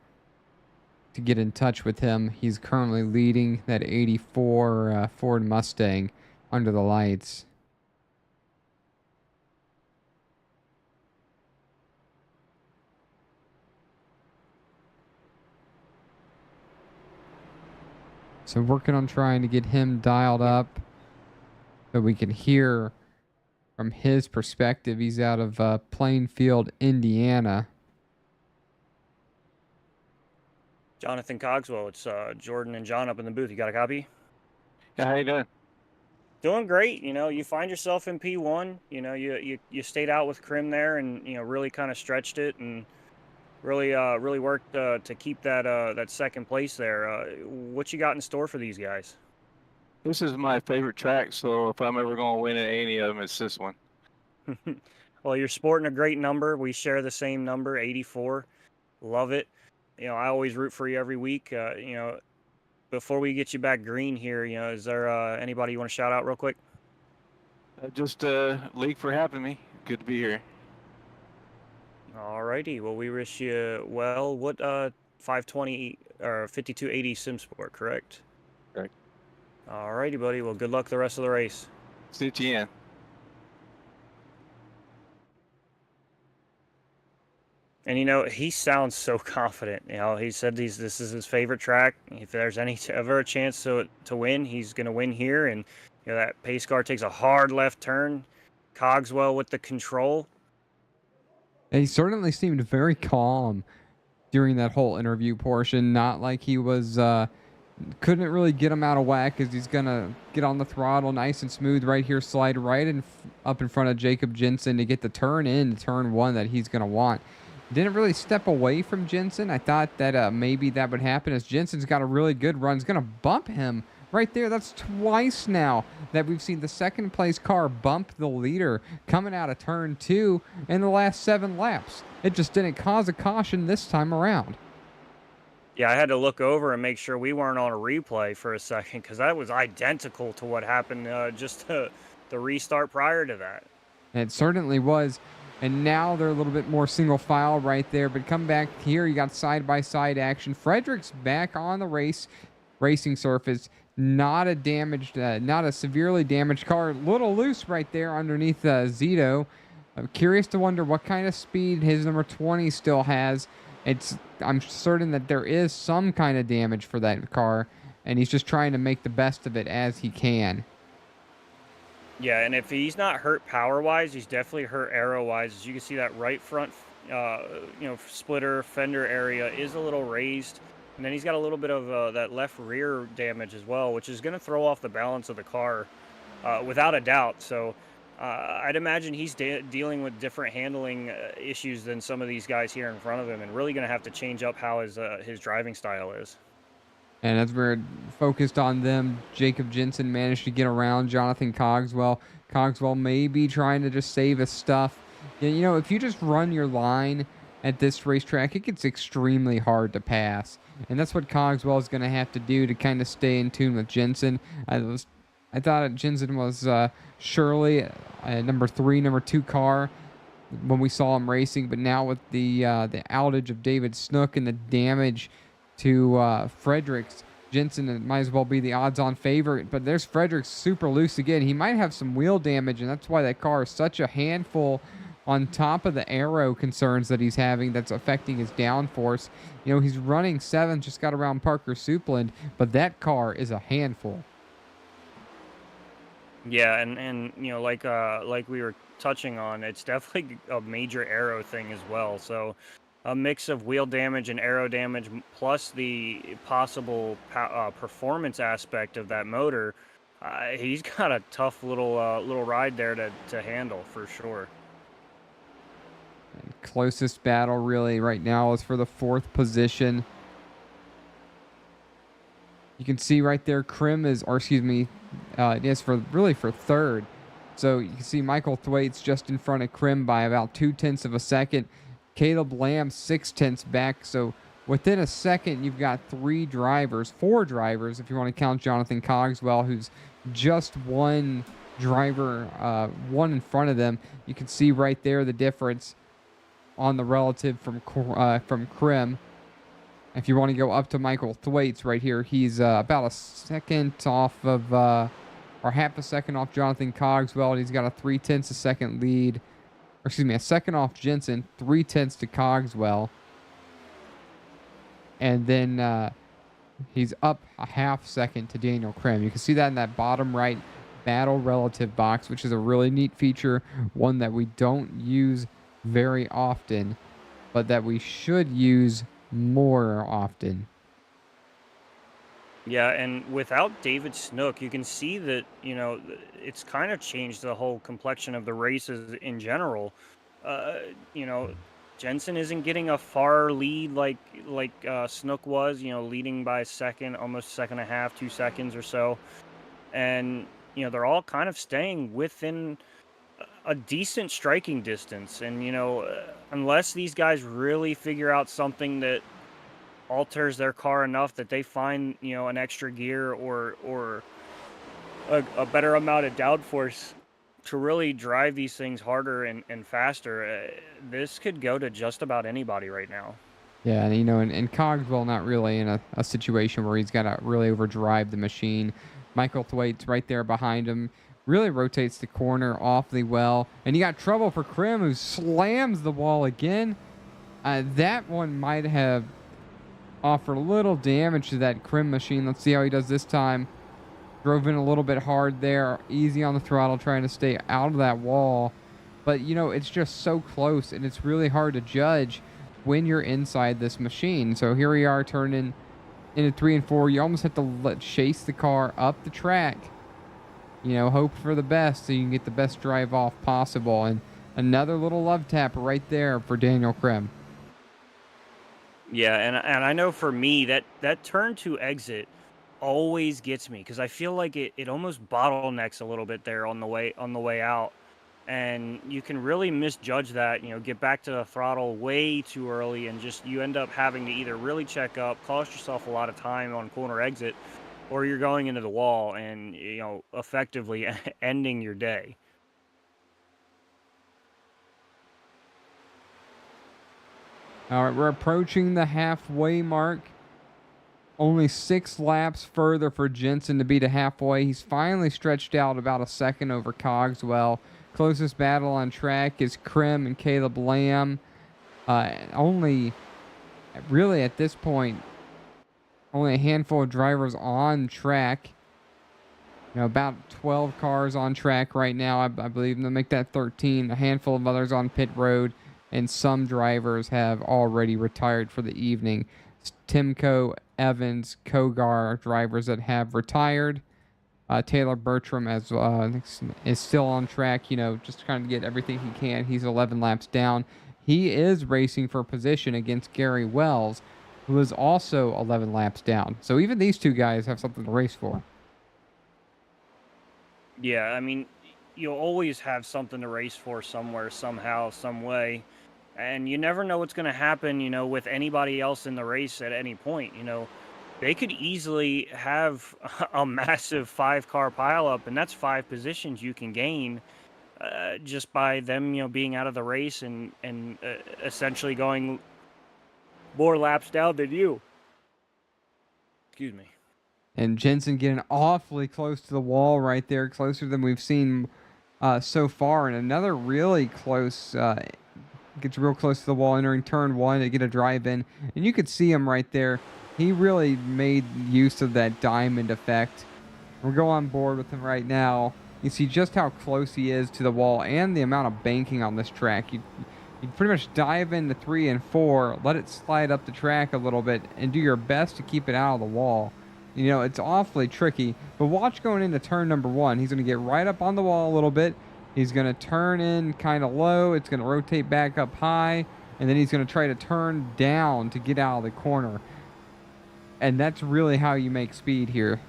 Speaker 1: get in touch with him, he's currently leading that 84 Ford Mustang under the lights. So working on trying to get him dialed up so we can hear from his perspective. He's out of Plainfield, Indiana.
Speaker 2: Jonathan Cogswell, it's Jordan and John up in the booth. You got a copy?
Speaker 3: Yeah, how you doing?
Speaker 2: Doing great. You find yourself in P1. You stayed out with Krim there, and really kind of stretched it, and really worked to keep that second place there. What you got in store for these guys?
Speaker 3: This is my favorite track, so if I'm ever going to win at any of them, it's this one.
Speaker 2: Well, you're sporting a great number. We share the same number, 84. Love it. I always root for you every week. Before we get you back green here, is there anybody you want to shout out real quick?
Speaker 3: Just League for having me. Good to be here.
Speaker 2: Alrighty. Well, we wish you well. What 520 or 5280 SimSport, correct?
Speaker 3: Correct.
Speaker 2: Alrighty, buddy. Well, good luck the rest of the race.
Speaker 3: See you at the end.
Speaker 2: And he sounds so confident. He said this is his favorite track. If there's ever a chance to win, he's going to win here. And that pace car takes a hard left turn. Cogswell with the control.
Speaker 1: He certainly seemed very calm during that whole interview portion. Not like he was couldn't really get him out of whack, because he's gonna get on the throttle nice and smooth right here, slide right up in front of Jacob Jensen to get the turn in turn one that he's gonna want. Didn't really step away from Jensen. I thought that maybe that would happen, as Jensen's got a really good run. He's going to bump him right there. That's twice now that we've seen the second place car bump the leader coming out of turn two in the last 7 laps. It just didn't cause a caution this time around.
Speaker 2: Yeah, I had to look over and make sure we weren't on a replay for a second, because that was identical to what happened just the restart prior to that.
Speaker 1: It certainly was. And now they're a little bit more single file right there. But come back here, you got side-by-side action. Fredericks back on the racing surface. Not a severely damaged car. A little loose right there underneath Zito. I'm curious to wonder what kind of speed his number 20 still has. I'm certain that there is some kind of damage for that car, and he's just trying to make the best of it as he can.
Speaker 2: Yeah, and if he's not hurt power-wise, he's definitely hurt aero-wise. As you can see, that right front, splitter fender area is a little raised, and then he's got a little bit of that left rear damage as well, which is going to throw off the balance of the car, without a doubt. So I'd imagine he's dealing with different handling issues than some of these guys here in front of him, and really going to have to change up how his driving style is.
Speaker 1: And as we're focused on them, Jacob Jensen managed to get around Jonathan Cogswell. Cogswell may be trying to just save his stuff. If you just run your line at this racetrack, it gets extremely hard to pass. And that's what Cogswell is going to have to do to kind of stay in tune with Jensen. I thought Jensen was surely a number 2 car when we saw him racing. But now with the outage of David Snook and the damage to Fredericks, Jensen might as well be the odds-on favorite. But there's Fredericks super loose again. He might have some wheel damage, and that's why that car is such a handful, on top of the aero concerns that he's having that's affecting his downforce. He's running 7, just got around Parker Supland, but that car is a handful.
Speaker 2: Yeah, and like we were touching on, it's definitely a major aero thing as well. So a mix of wheel damage and aero damage, plus the possible performance aspect of that motor, he's got a tough little ride there to handle for sure.
Speaker 1: And closest battle really right now is for the 4th position. You can see right there, Krim is, or excuse me, yes, for 3rd. So you can see Michael Thwaites just in front of Krim by about 0.2 of a second. Caleb Lamb 0.6 back. So within a second, you've got 4 drivers, if you want to count Jonathan Cogswell, who's just one driver, one in front of them. You can see right there the difference on the relative from Krim. If you want to go up to Michael Thwaites right here, he's about a second off of, or half a second off Jonathan Cogswell, and he's got a 0.3 second lead. Or excuse me, a second off Jensen, 0.3 to Cogswell. And then he's up a half second to Daniel Krim. You can see that in that bottom right battle relative box, which is a really neat feature, one that we don't use very often, but that we should use more often.
Speaker 2: Yeah, and without David Snook, you can see that, it's kind of changed the whole complexion of the races in general. Jensen isn't getting a far lead like Snook was, leading by a second, almost a second and a half, 2 seconds or so. And, they're all kind of staying within a decent striking distance. And, unless these guys really figure out something that alters their car enough that they find, an extra gear or a better amount of downforce to really drive these things harder and faster, this could go to just about anybody right now.
Speaker 1: Yeah, and Cogswell not really in a situation where he's got to really overdrive the machine. Michael Thwaites right there behind him really rotates the corner awfully well. And you got trouble for Krim, who slams the wall again. That one might have offered a little damage to that Krim machine. Let's see how he does this time. Drove in a little bit hard there, easy on the throttle, trying to stay out of that wall. But, it's just so close, and it's really hard to judge when you're inside this machine. So here we are turning into 3 and 4. You almost have to chase the car up the track. Hope for the best so you can get the best drive off possible. And another little love tap right there for Daniel Krim.
Speaker 2: Yeah, and I know for me that turn to exit always gets me, because I feel like it almost bottlenecks a little bit there on the way out, and you can really misjudge that. Get back to the throttle way too early, and just you end up having to either really check up, cost yourself a lot of time on corner exit, or you're going into the wall and effectively ending your day.
Speaker 1: All right, we're approaching the halfway mark. Only 6 laps further for Jensen to be to halfway. He's finally stretched out about a second over Cogswell. Closest battle on track is Krim and Caleb Lamb. Only, really at this point, only a handful of drivers on track. About 12 cars on track right now, I believe. They'll make that 13. A handful of others on pit road. And some drivers have already retired for the evening. Timko, Evans, Kogar, drivers that have retired. Taylor Bertram is still on track, just trying to get everything he can. He's 11 laps down. He is racing for position against Gary Wells, who is also 11 laps down. So even these two guys have something to race for.
Speaker 2: Yeah, I mean, you'll always have something to race for somewhere, somehow, some way. And you never know what's going to happen, with anybody else in the race at any point. They could easily have a massive 5-car pileup, and that's 5 positions you can gain just by them, being out of the race and essentially going more laps down than you. Excuse me.
Speaker 1: And Jensen getting awfully close to the wall right there, closer than we've seen so far. And another really close, gets real close to the wall, entering turn 1 to get a drive in. And you could see him right there. He really made use of that diamond effect. We'll go on board with him right now. You see just how close he is to the wall and the amount of banking on this track. You pretty much dive into 3 and 4, let it slide up the track a little bit, and do your best to keep it out of the wall. You know, it's awfully tricky, but watch going into turn number 1. He's going to get right up on the wall a little bit. He's going to turn in kind of low. It's going to rotate back up high, and then he's going to try to turn down to get out of the corner. And that's really how you make speed here.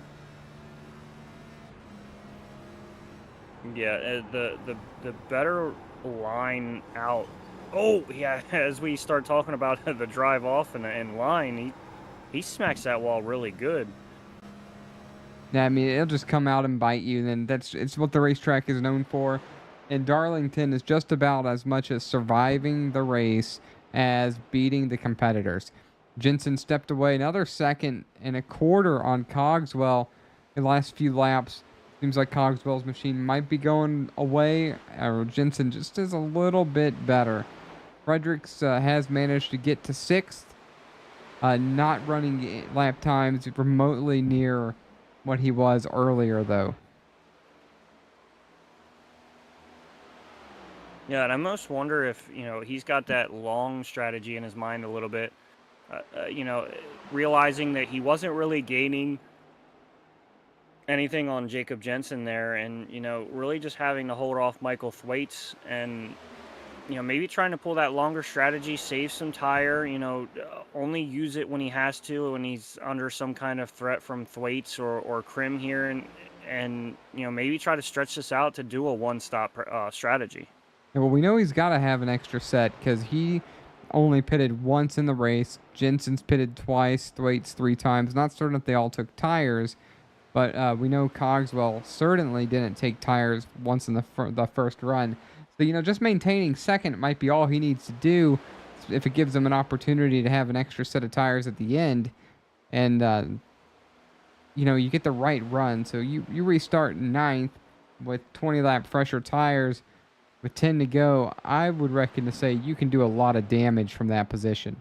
Speaker 2: Yeah, the better line out. Oh yeah, as we start talking about the drive off and line, he smacks that wall really good.
Speaker 1: Yeah, I mean, it'll just come out and bite you, and it's what the racetrack is known for. And Darlington is just about as much as surviving the race as beating the competitors. Jensen stepped away another 2.25 on Cogswell in the last few laps. Seems like Cogswell's machine might be going away, or Jensen just is a little bit better. Fredericks has managed to get to 6th, not running lap times remotely near what he was earlier, though.
Speaker 2: Yeah, and I most wonder if, he's got that long strategy in his mind a little bit. Realizing that he wasn't really gaining anything on Jacob Jensen there, and, really just having to hold off Michael Thwaites and, maybe trying to pull that longer strategy, save some tire, only use it when he has to, when he's under some kind of threat from Thwaites or Krim here, and maybe try to stretch this out to do a one-stop strategy.
Speaker 1: Yeah, well, we know he's got to have an extra set because he only pitted once in the race. Jensen's pitted twice, Thwaites 3 times. Not certain if they all took tires, but we know Cogswell certainly didn't take tires once in the first run. So, just maintaining second might be all he needs to do if it gives him an opportunity to have an extra set of tires at the end. And, you get the right run. So you restart 9th with 20 lap fresher tires. With 10 to go, I would reckon to say you can do a lot of damage from that position.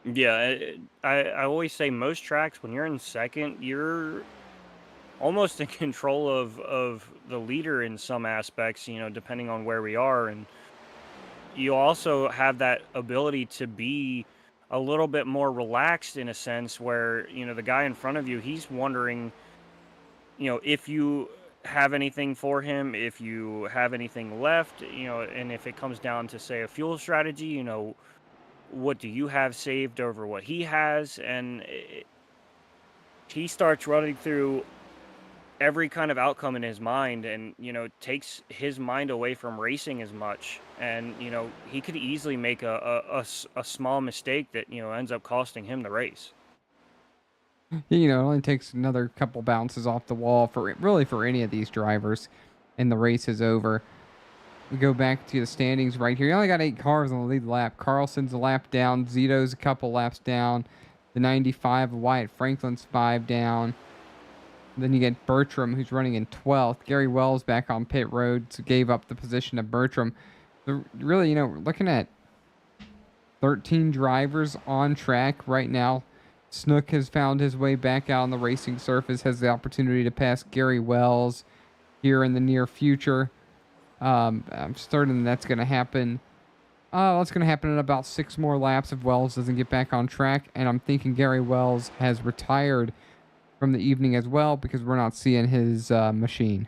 Speaker 2: Yeah, I always say most tracks, when you're in second, you're almost in control of the leader in some aspects, depending on where we are. And you also have that ability to be a little bit more relaxed in a sense where, the guy in front of you, he's wondering, if you have anything for him, if you have anything left, and if it comes down to, say, a fuel strategy, what do you have saved over what he has? And he starts running through every kind of outcome in his mind, and takes his mind away from racing as much. And he could easily make a small mistake that ends up costing him the race.
Speaker 1: It only takes another couple bounces off the wall for any of these drivers, and the race is over. We go back to the standings right here. You only got 8 cars on the lead lap. Carlson's a lap down. Zito's a couple laps down. The 95 of Wyatt Franklin's 5 down. Then you get Bertram, who's running in 12th. Gary Wells back on pit road, so gave up the position to Bertram. So really, we're looking at 13 drivers on track right now. Snook has found his way back out on the racing surface, has the opportunity to pass Gary Wells here in the near future. I'm certain that's going to happen. That's going to happen in about 6 more laps if Wells doesn't get back on track. And I'm thinking Gary Wells has retired from the evening as well because we're not seeing his machine.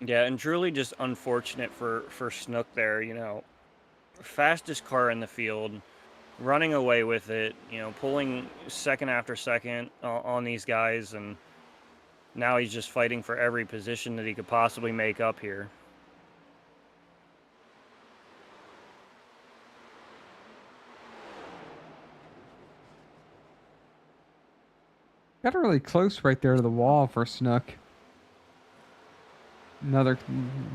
Speaker 2: Yeah, and truly just unfortunate for Snook there, fastest car in the field, running away with it, pulling second after second on these guys, and now he's just fighting for every position that he could possibly make up here.
Speaker 1: Got really close right there to the wall for Snook. Another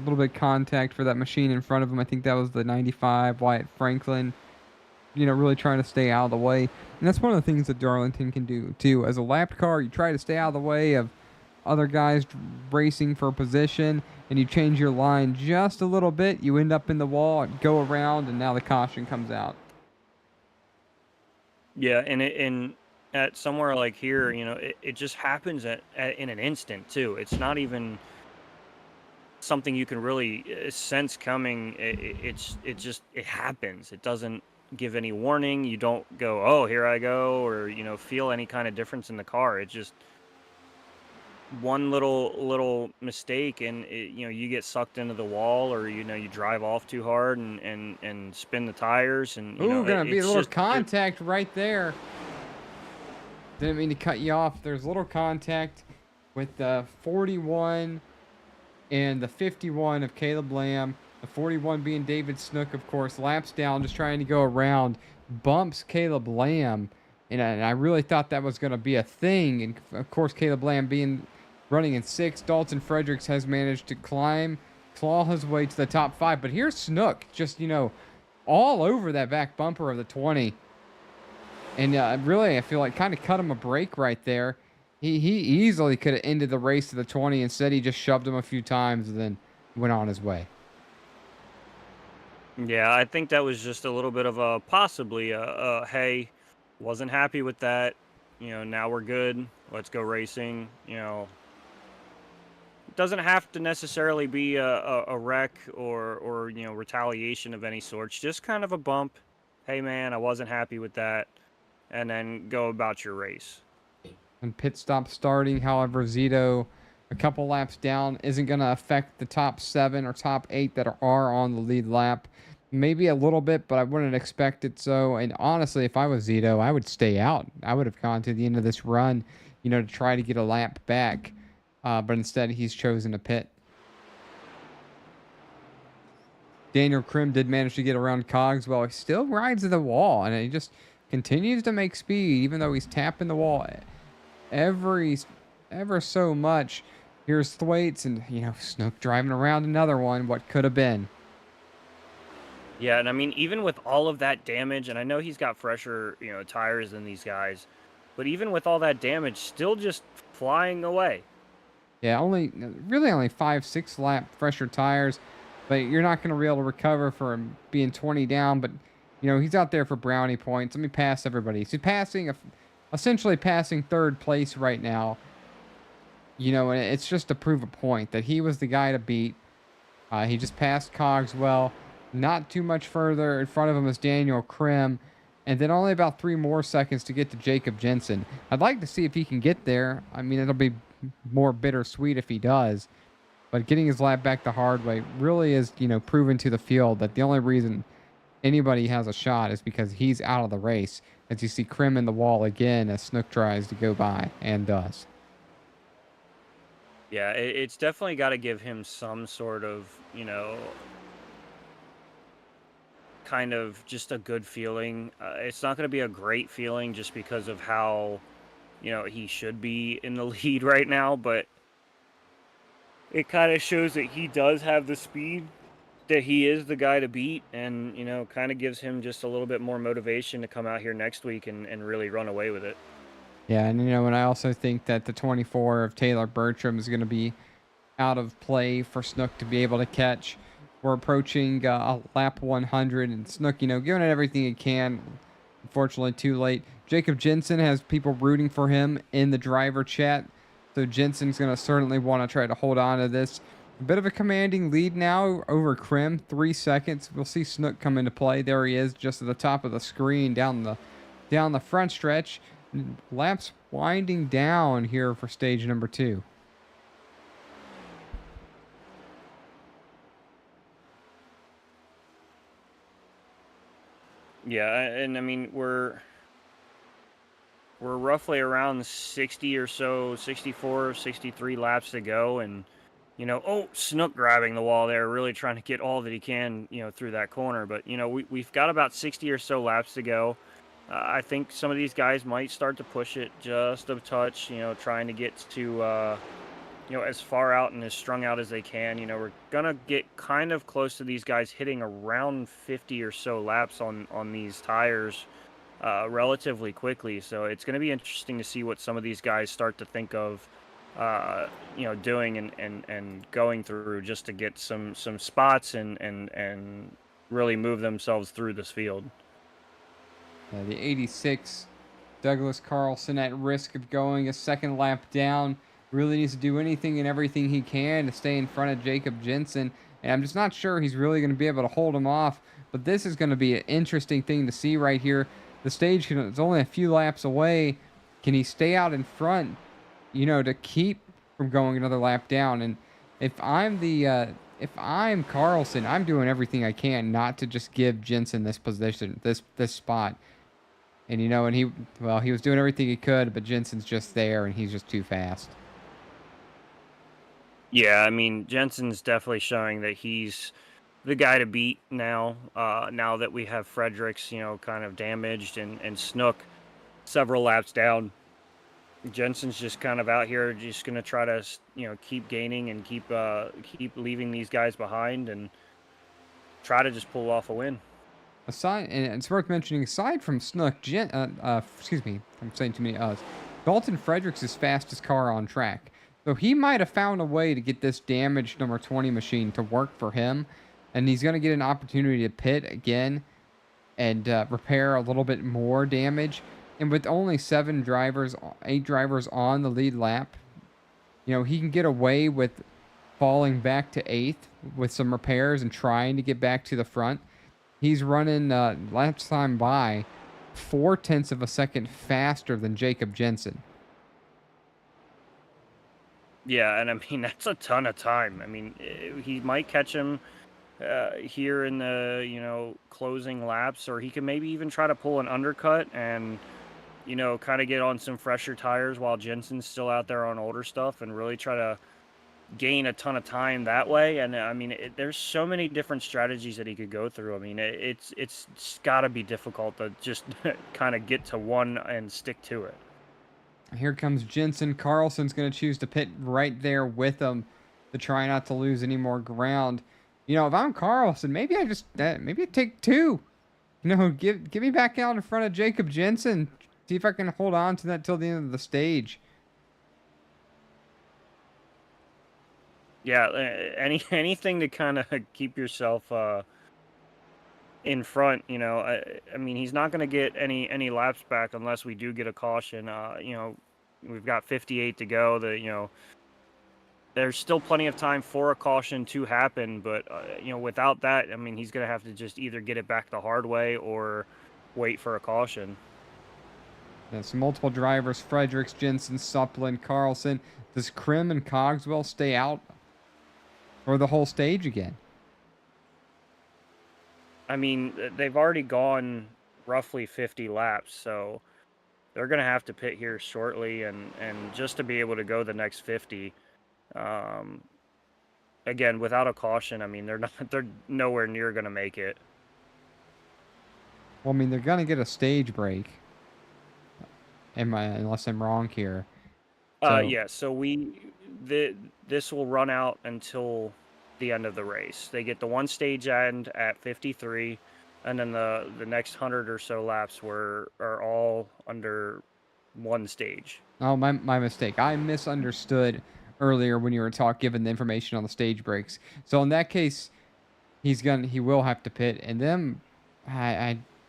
Speaker 1: little bit of contact for that machine in front of him. I think that was the 95 Wyatt Franklin. Really trying to stay out of the way. And that's one of the things that Darlington can do, too. As a lapped car, you try to stay out of the way of other guys racing for position, and you change your line just a little bit. You end up in the wall, go around, and now the caution comes out.
Speaker 2: Yeah, and at somewhere like here, it just happens in an instant, too. It's not even something you can really sense coming. It happens. It doesn't give any warning. You don't go, oh, here I go, or feel any kind of difference in the car. It just one little mistake, and you get sucked into the wall, or you drive off too hard and spin the tires, and
Speaker 1: Ooh, gonna be a
Speaker 2: it's
Speaker 1: little
Speaker 2: just
Speaker 1: contact right there. Didn't mean to cut you off. There's little contact with the 41 and the 51 of Caleb Lamb. The 41 being David Snook, of course. Laps down, just trying to go around. Bumps Caleb Lamb. And I really thought that was going to be a thing. And, of course, Caleb Lamb running in 6th. Dalton Fredericks has managed to claw his way to the top 5. But here's Snook, just, all over that back bumper of the 20. And really, I feel like kind of cut him a break right there. He easily could have ended the race to the 20. Instead, he just shoved him a few times and then went on his way.
Speaker 2: Yeah, I think that was just a little bit of a possibly hey, wasn't happy with that. Now we're good. Let's go racing. It doesn't have to necessarily be a wreck or retaliation of any sorts. Just kind of a bump. Hey man, I wasn't happy with that, and then go about your race.
Speaker 1: And pit stop starting, however, Zito, a couple laps down, isn't going to affect the top 7 or top 8 that are on the lead lap. Maybe a little bit, but I wouldn't expect it so. And honestly, if I was Zito, I would stay out. I would have gone to the end of this run, to try to get a lap back. But instead, he's chosen to pit. Daniel Krim did manage to get around Cogswell. He still rides the wall, and he just continues to make speed, even though he's tapping the wall ever so much. Here's Thwaites, and Snook driving around another one. What could have been?
Speaker 2: Yeah, and I mean, even with all of that damage, and I know he's got fresher tires than these guys, but even with all that damage, still just flying away.
Speaker 1: Yeah, only 5-6 lap fresher tires, but you're not going to be able to recover for him being 20 down. But he's out there for brownie points. Let me pass everybody. He's essentially passing 3rd place right now. And it's just to prove a point that he was the guy to beat. He just passed Cogswell. Not too much further in front of him is Daniel Krim. And then only about 3 more seconds to get to Jacob Jensen. I'd like to see if he can get there. I mean, it'll be more bittersweet if he does. But getting his lap back the hard way really is, proven to the field that the only reason anybody has a shot is because he's out of the race. As you see Krim in the wall again as Snook tries to go by and does.
Speaker 2: Yeah, it's definitely got to give him some sort of, kind of just a good feeling. It's not going to be a great feeling just because of how, he should be in the lead right now, but it kind of shows that he does have the speed, that he is the guy to beat, and, kind of gives him just a little bit more motivation to come out here next week and really run away with it.
Speaker 1: Yeah, and and I also think that the 24 of Taylor Bertram is going to be out of play for Snook to be able to catch. We're approaching a lap 100, and Snook, giving it everything he can. Unfortunately, too late. Jacob Jensen has people rooting for him in the driver chat, so Jensen's going to certainly want to try to hold on to this. A bit of a commanding lead now over Krim, 3 seconds. We'll see Snook come into play. There he is, just at the top of the screen, down the front stretch. Laps winding down here for stage number 2.
Speaker 2: Yeah, and I mean, we're roughly around 60 or so, 64, 63 laps to go, and Snook grabbing the wall there, really trying to get all that he can, through that corner. But we've got about 60 or so laps to go. I think some of these guys might start to push it just a touch, trying to get to as far out and as strung out as they can. We're gonna get kind of close to these guys hitting around 50 or so laps on these tires relatively quickly. So it's going to be interesting to see what some of these guys start to think of doing and going through, just to get some spots and really move themselves through this field.
Speaker 1: The 86 Douglas Carlson at risk of going a second lap down. Really needs to do anything and everything he can to stay in front of Jacob Jensen. And I'm just not sure he's really going to be able to hold him off. But this is going to be an interesting thing to see right here. The stage is only a few laps away. Can he stay out in front, to keep from going another lap down? And if I'm Carlson, I'm doing everything I can not to just give Jensen this position, this spot. And he was doing everything he could, but Jensen's just there and he's just too fast.
Speaker 2: Yeah, I mean, Jensen's definitely showing that he's the guy to beat now. Now that we have Fredericks, kind of damaged and Snook several laps down. Jensen's just kind of out here, just gonna try to, keep gaining and keep leaving these guys behind and try to just pull off a win.
Speaker 1: And it's worth mentioning, aside from Snook, excuse me, I'm saying too many uhs. Dalton Fredericks' fastest car on track. So he might have found a way to get this damaged number 20 machine to work for him. And he's going to get an opportunity to pit again and repair a little bit more damage. And with only 8 drivers on the lead lap, he can get away with falling back to 8th with some repairs and trying to get back to the front. He's running last time by 0.4 of a second faster than Jacob Jensen.
Speaker 2: Yeah, and I mean, that's a ton of time. I mean, he might catch him here in the, closing laps, or he can maybe even try to pull an undercut and, kind of get on some fresher tires while Jensen's still out there on older stuff and really try to gain a ton of time that way. And I mean, there's so many different strategies that he could go through. I mean, it's got to be difficult to just kind of get to one and stick to it.
Speaker 1: Here comes Jensen. Carlson's going to choose to pit right there with him to try not to lose any more ground. If I'm Carlson, maybe I take 2. Give me back out in front of Jacob Jensen. See if I can hold on to that till the end of the stage.
Speaker 2: Yeah, anything to kind of keep yourself in front. I mean, he's not going to get any laps back unless we do get a caution. We've got 58 to go. There's still plenty of time for a caution to happen, but without that, I mean, he's going to have to just either get it back the hard way or wait for a caution.
Speaker 1: There's multiple drivers: Fredericks, Jensen, Supplin, Carlson. Does Krim and Cogswell stay out for the whole stage again?
Speaker 2: I mean, they've already gone roughly 50 laps, so they're going to have to pit here shortly, and just to be able to go the next 50. Again, without a caution, I mean, they're nowhere near going to make it.
Speaker 1: Well, I mean, they're going to get a stage break. Unless I'm wrong here.
Speaker 2: Yeah, so this will run out until the end of the race. They get the one stage end at 53, and then the next 100 or so laps are all under one stage.
Speaker 1: Oh, my mistake. I misunderstood earlier when you were giving the information on the stage breaks. So in that case, he will have to pit, and them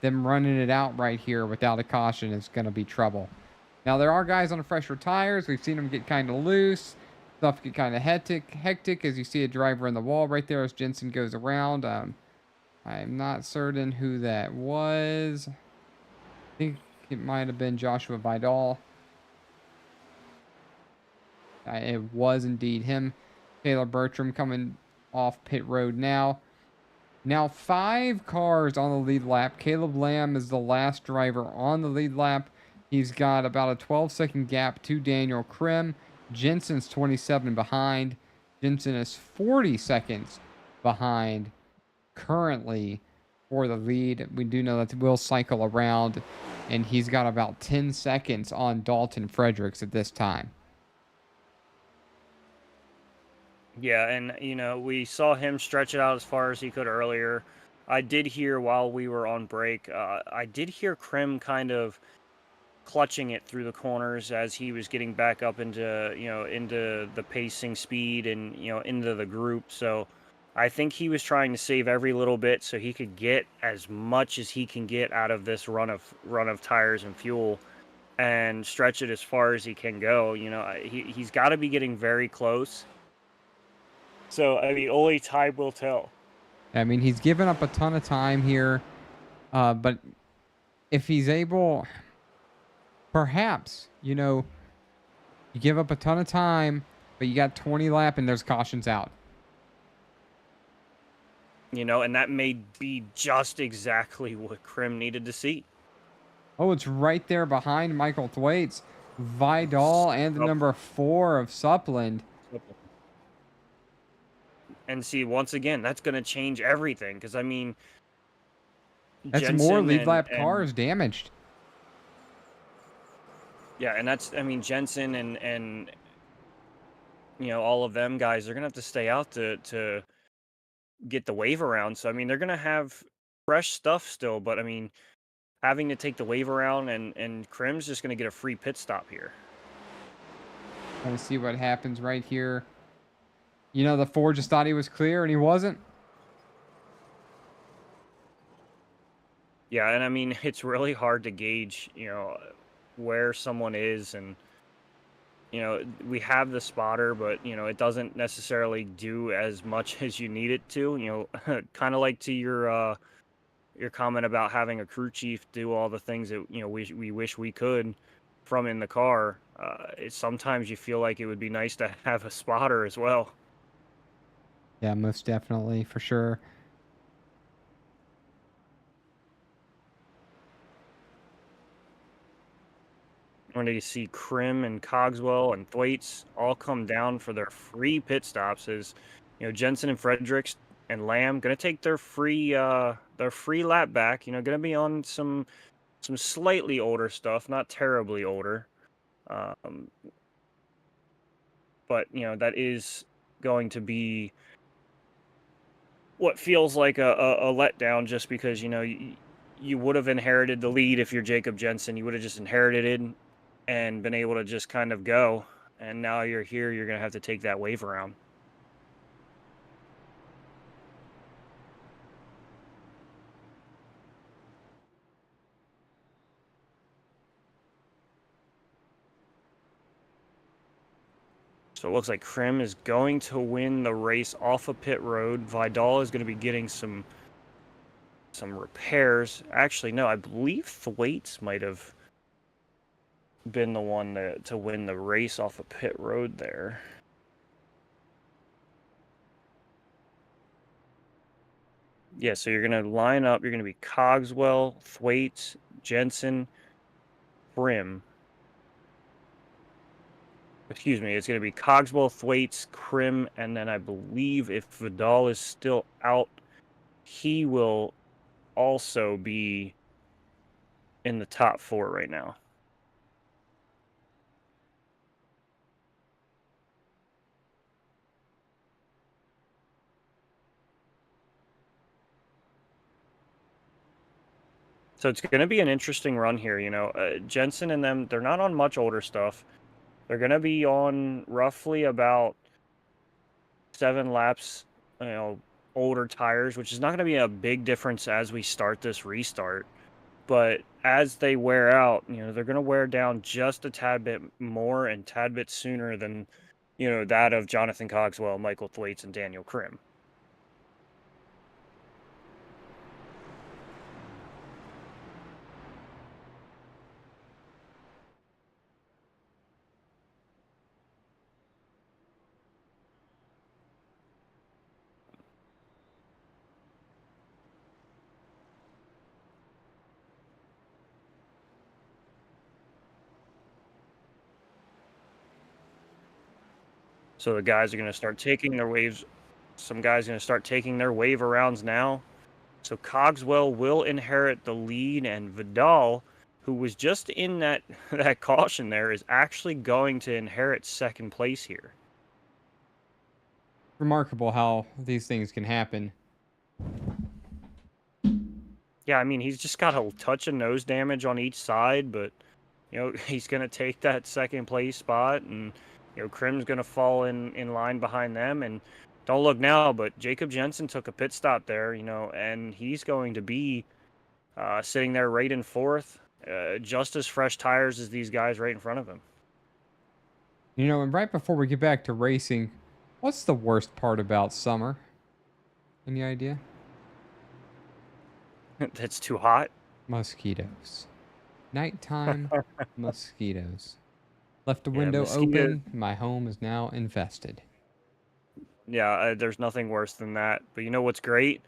Speaker 1: running it out right here without a caution is going to be trouble. Now, there are guys on fresher tires. We've seen them get kind of loose. Stuff get kind of hectic as you see a driver in the wall right there as Jensen goes around. I'm not certain who that was. I think it might have been Joshua Vidal. It was indeed him. Taylor Bertram coming off pit road now. Now 5 cars on the lead lap. Caleb Lamb is the last driver on the lead lap. He's got about a 12-second gap to Daniel Krim. Jensen's 27 behind. Jensen is 40 seconds behind currently for the lead. We do know that will cycle around, and he's got about 10 seconds on Dalton Fredericks at this time.
Speaker 2: Yeah, and we saw him stretch it out as far as he could earlier. I did hear while we were on break, I did hear Krim kind of clutching it through the corners as he was getting back up into the pacing speed and into the group. So I think he was trying to save every little bit so he could get as much as he can get out of this run of tires and fuel. and stretch it as far as he can go. You know, he's got to be getting very close. So, I mean, only time will tell.
Speaker 1: I mean, he's given up a ton of time here, but if he's able, perhaps, you know, you give up a ton of time, but you got 20 lap and there's cautions out.
Speaker 2: You know, and that may be just exactly what Krim needed to see.
Speaker 1: Oh, it's right there behind Michael Thwaites, Vidal, and the number 4 of Supland.
Speaker 2: And see, once again, that's going to change everything. Because, I mean,
Speaker 1: that's
Speaker 2: Jensen
Speaker 1: more lead lap cars damaged.
Speaker 2: Yeah, and that's, I mean, Jensen and you know, all of them guys, they're going to have to stay out to get the wave around. So, I mean, they're going to have fresh stuff still. But, I mean, having to take the wave around and Krim's just going to get a free pit stop here.
Speaker 1: Trying to see what happens right here. You know, the Ford just thought he was clear and he wasn't.
Speaker 2: Yeah, and I mean, it's really hard to gauge, you know, where someone is. And, you know, we have the spotter, but, you know, it doesn't necessarily do as much as you need it to. You know, kind of like to your comment about having a crew chief do all the things that, you know, we wish we could from in the car. Sometimes you feel like it would be nice to have a spotter as well.
Speaker 1: Yeah, most definitely, for sure.
Speaker 2: When you see Krim and Cogswell and Thwaites all come down for their free pit stops, as you know, Jensen and Fredericks and Lamb gonna take their free lap back. You know, gonna be on some slightly older stuff, not terribly older, but you know, that is going to be what feels like a letdown, just because, you know, you would have inherited the lead if you're Jacob Jensen. You would have just inherited it and been able to just kind of go. And now you're here, you're going to have to take that wave around. So it looks like Krim is going to win the race off of pit road. Vidal is going to be getting some repairs. Actually, no, I believe Thwaites might have been the one to win the race off of pit road there. Yeah, so you're going to line up. You're going to be Cogswell, Thwaites, Jensen, Krim. Excuse me, it's going to be Cogswell, Thwaites, Krim, and then I believe if Vidal is still out, he will also be in the top 4 right now. So it's going to be an interesting run here. You know, Jensen and them, they're not on much older stuff. They're going to be on roughly about 7 laps, you know, older tires, which is not going to be a big difference as we start this restart. But as they wear out, you know, they're going to wear down just a tad bit more and tad bit sooner than, you know, that of Jonathan Cogswell, Michael Thwaites, and Daniel Krim. So the guys are going to start taking their waves. Some guys are going to start taking their wave arounds now. So Cogswell will inherit the lead, and Vidal, who was just in that caution there, is actually going to inherit second place here.
Speaker 1: Remarkable how these things can happen.
Speaker 2: Yeah, I mean, he's just got a touch of nose damage on each side, but, you know, he's going to take that second place spot, and, you know, Krim's going to fall in line behind them. And don't look now, but Jacob Jensen took a pit stop there, you know, and he's going to be sitting there right in 4th. just as fresh tires as these guys right in front of him.
Speaker 1: You know, and right before we get back to racing, what's the worst part about summer? Any idea?
Speaker 2: That's too hot.
Speaker 1: Mosquitoes. Nighttime mosquitoes. Left the
Speaker 2: Yeah,
Speaker 1: window
Speaker 2: mosquitoes.
Speaker 1: open. My home is now infested.
Speaker 2: Yeah, there's nothing worse than that. But you know what's great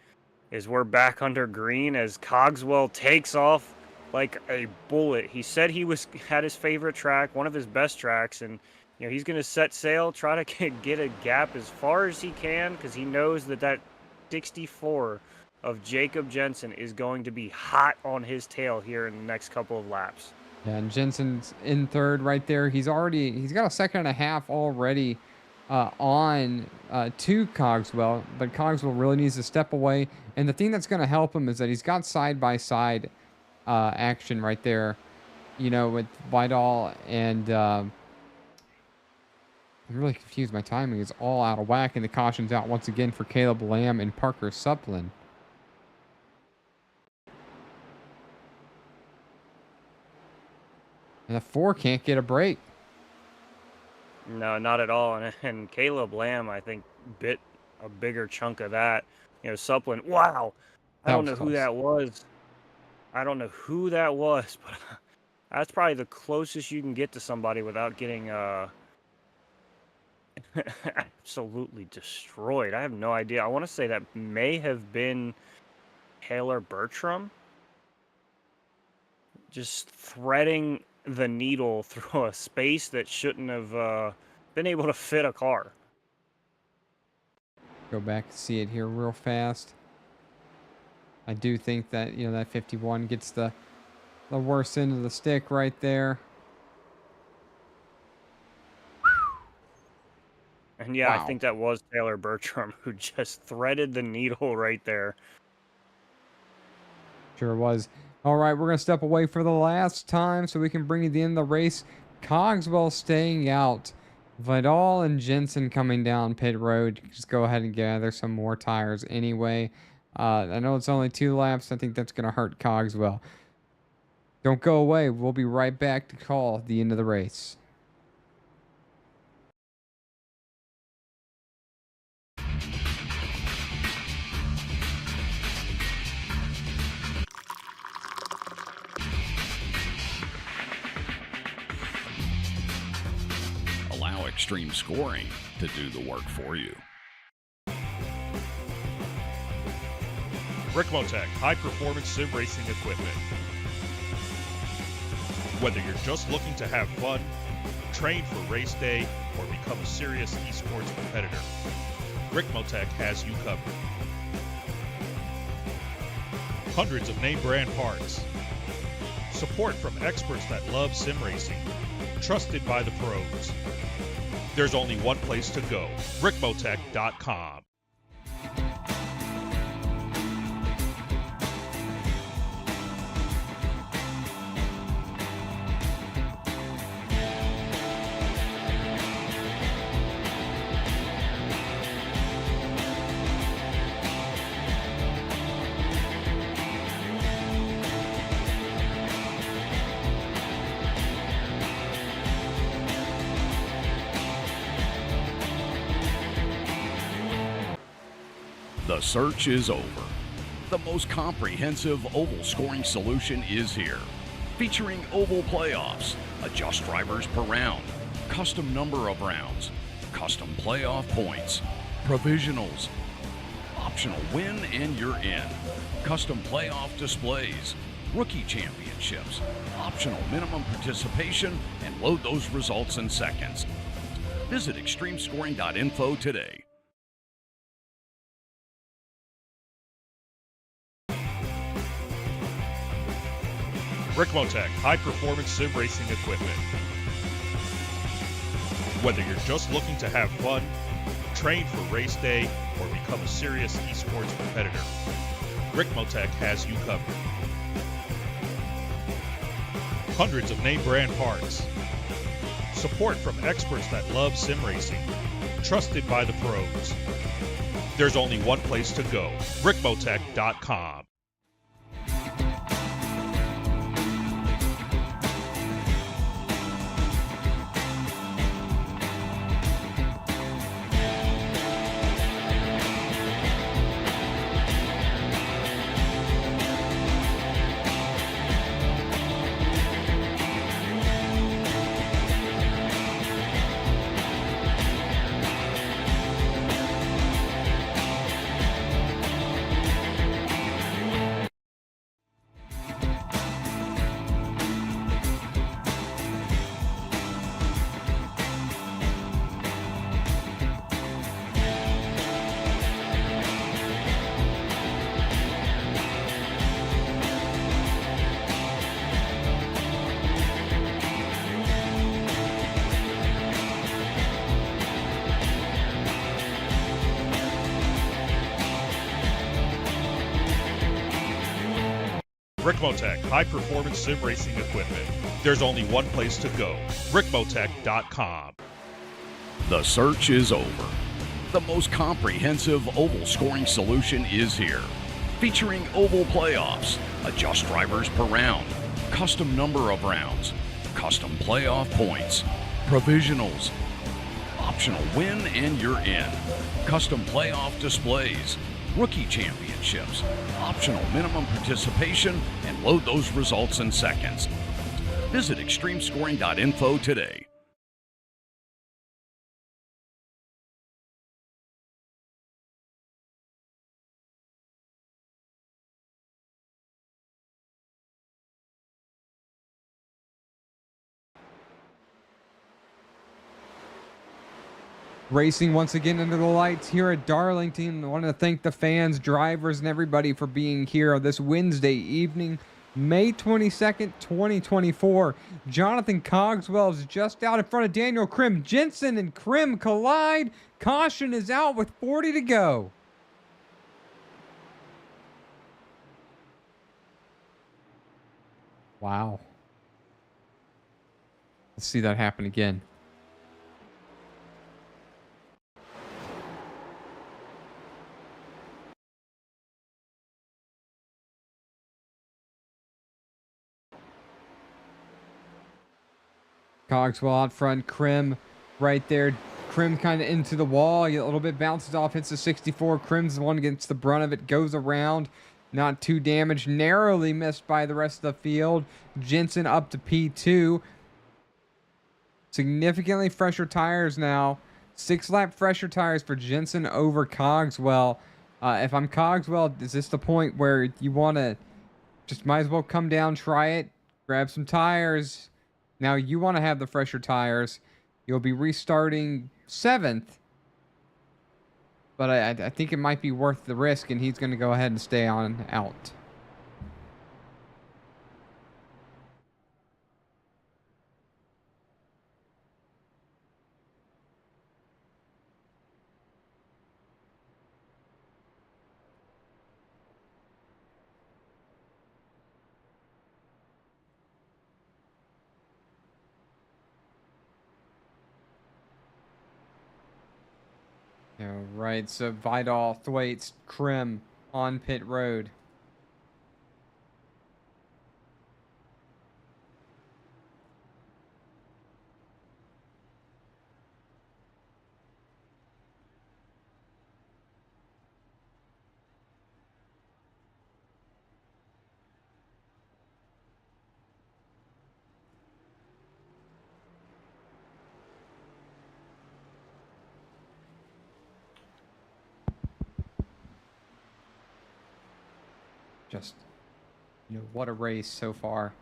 Speaker 2: is we're back under green as Cogswell takes off like a bullet. He said he had his favorite track, one of his best tracks, and you know he's going to set sail, try to get a gap as far as he can because he knows that 64 of Jacob Jensen is going to be hot on his tail here in the next couple of laps.
Speaker 1: Yeah, and Jensen's in third right there. He's got a second and a half already on to Cogswell, but Cogswell really needs to step away. And the thing that's going to help him is that he's got side-by-side action right there, you know, with Vidal and I'm really confused. My timing is all out of whack, and the caution's out once again for Caleb Lamb and Parker Suplin. And the 4 can't get a break.
Speaker 2: No, not at all. And Caleb Lamb, I think, bit a bigger chunk of that. You know, Suplin. Wow, I don't know who that was. I don't know who that was, but that's probably the closest you can get to somebody without getting absolutely destroyed. I have no idea. I want to say that may have been Taylor Bertram. Just threading the needle through a space that shouldn't have been able to fit a car.
Speaker 1: Go back and see it here real fast. I do think that, you know, that 51 gets the worst end of the stick right there.
Speaker 2: And yeah,
Speaker 1: Wow.
Speaker 2: I think that was Taylor Bertram who just threaded the needle right there.
Speaker 1: Sure was. All right, we're going to step away for the last time so we can bring you the end of the race. Cogswell staying out. Vidal and Jensen coming down pit road. Just go ahead and gather some more tires anyway. I know it's only 2 laps. I think that's going to hurt Cogswell. Don't go away. We'll be right back to call the end of the race.
Speaker 4: Allow Extreme Scoring to do the work for you.
Speaker 5: Ricmotech high-performance sim racing equipment. Whether you're just looking to have fun, train for race day, or become a serious esports competitor, Ricmotech has you covered. Hundreds of name brand parts. Support from experts that love sim racing. Trusted by the pros. There's only one place to go, Ricmotech.com.
Speaker 4: The search is over. The most comprehensive oval scoring solution is here. Featuring oval playoffs, adjust drivers per round, custom number of rounds, custom playoff points, provisionals, optional win and you're in, custom playoff displays, rookie championships, optional minimum participation, and load those results in seconds. Visit extremescoring.info today.
Speaker 5: Ricmotech high-performance sim racing equipment. Whether you're just looking to have fun, train for race day, or become a serious esports competitor, Ricmotech has you covered. Hundreds of name brand parts. Support from experts that love sim racing. Trusted by the pros. There's only one place to go, Ricmotech.com. Ricmotech, high-performance sim racing equipment. There's only one place to go, ricmotech.com.
Speaker 4: The search is over. The most comprehensive oval scoring solution is here. Featuring oval playoffs, adjust drivers per round, custom number of rounds, custom playoff points, provisionals, optional win and you're in, custom playoff displays, rookie championships, optional minimum participation, and load those results in seconds. Visit extremescoring.info today.
Speaker 1: Racing once again under the lights here at Darlington. I want to thank the fans, drivers, and everybody for being here on this Wednesday evening, May 22nd, 2024. Jonathan Cogswell is just out in front of Daniel Krim. Jensen and Krim collide. Caution is out with 40 to go. Wow. Let's see that happen again. Cogswell out front, Krim right there. Krim kind of into the wall, a little bit bounces off, hits the 64. Krim's the one that gets the brunt of it, goes around, not too damaged, narrowly missed by the rest of the field. Jensen up to P2. Significantly fresher tires now. 6-lap fresher tires for Jensen over Cogswell. If I'm Cogswell, is this the point where you want to just might as well come down, try it, grab some tires? Now you want to have the fresher tires. You'll be restarting 7th. But I think it might be worth the risk, and he's going to go ahead and stay on out. All right, so Vidal, Thwaites, Krim on pit road. Just, what a race so far.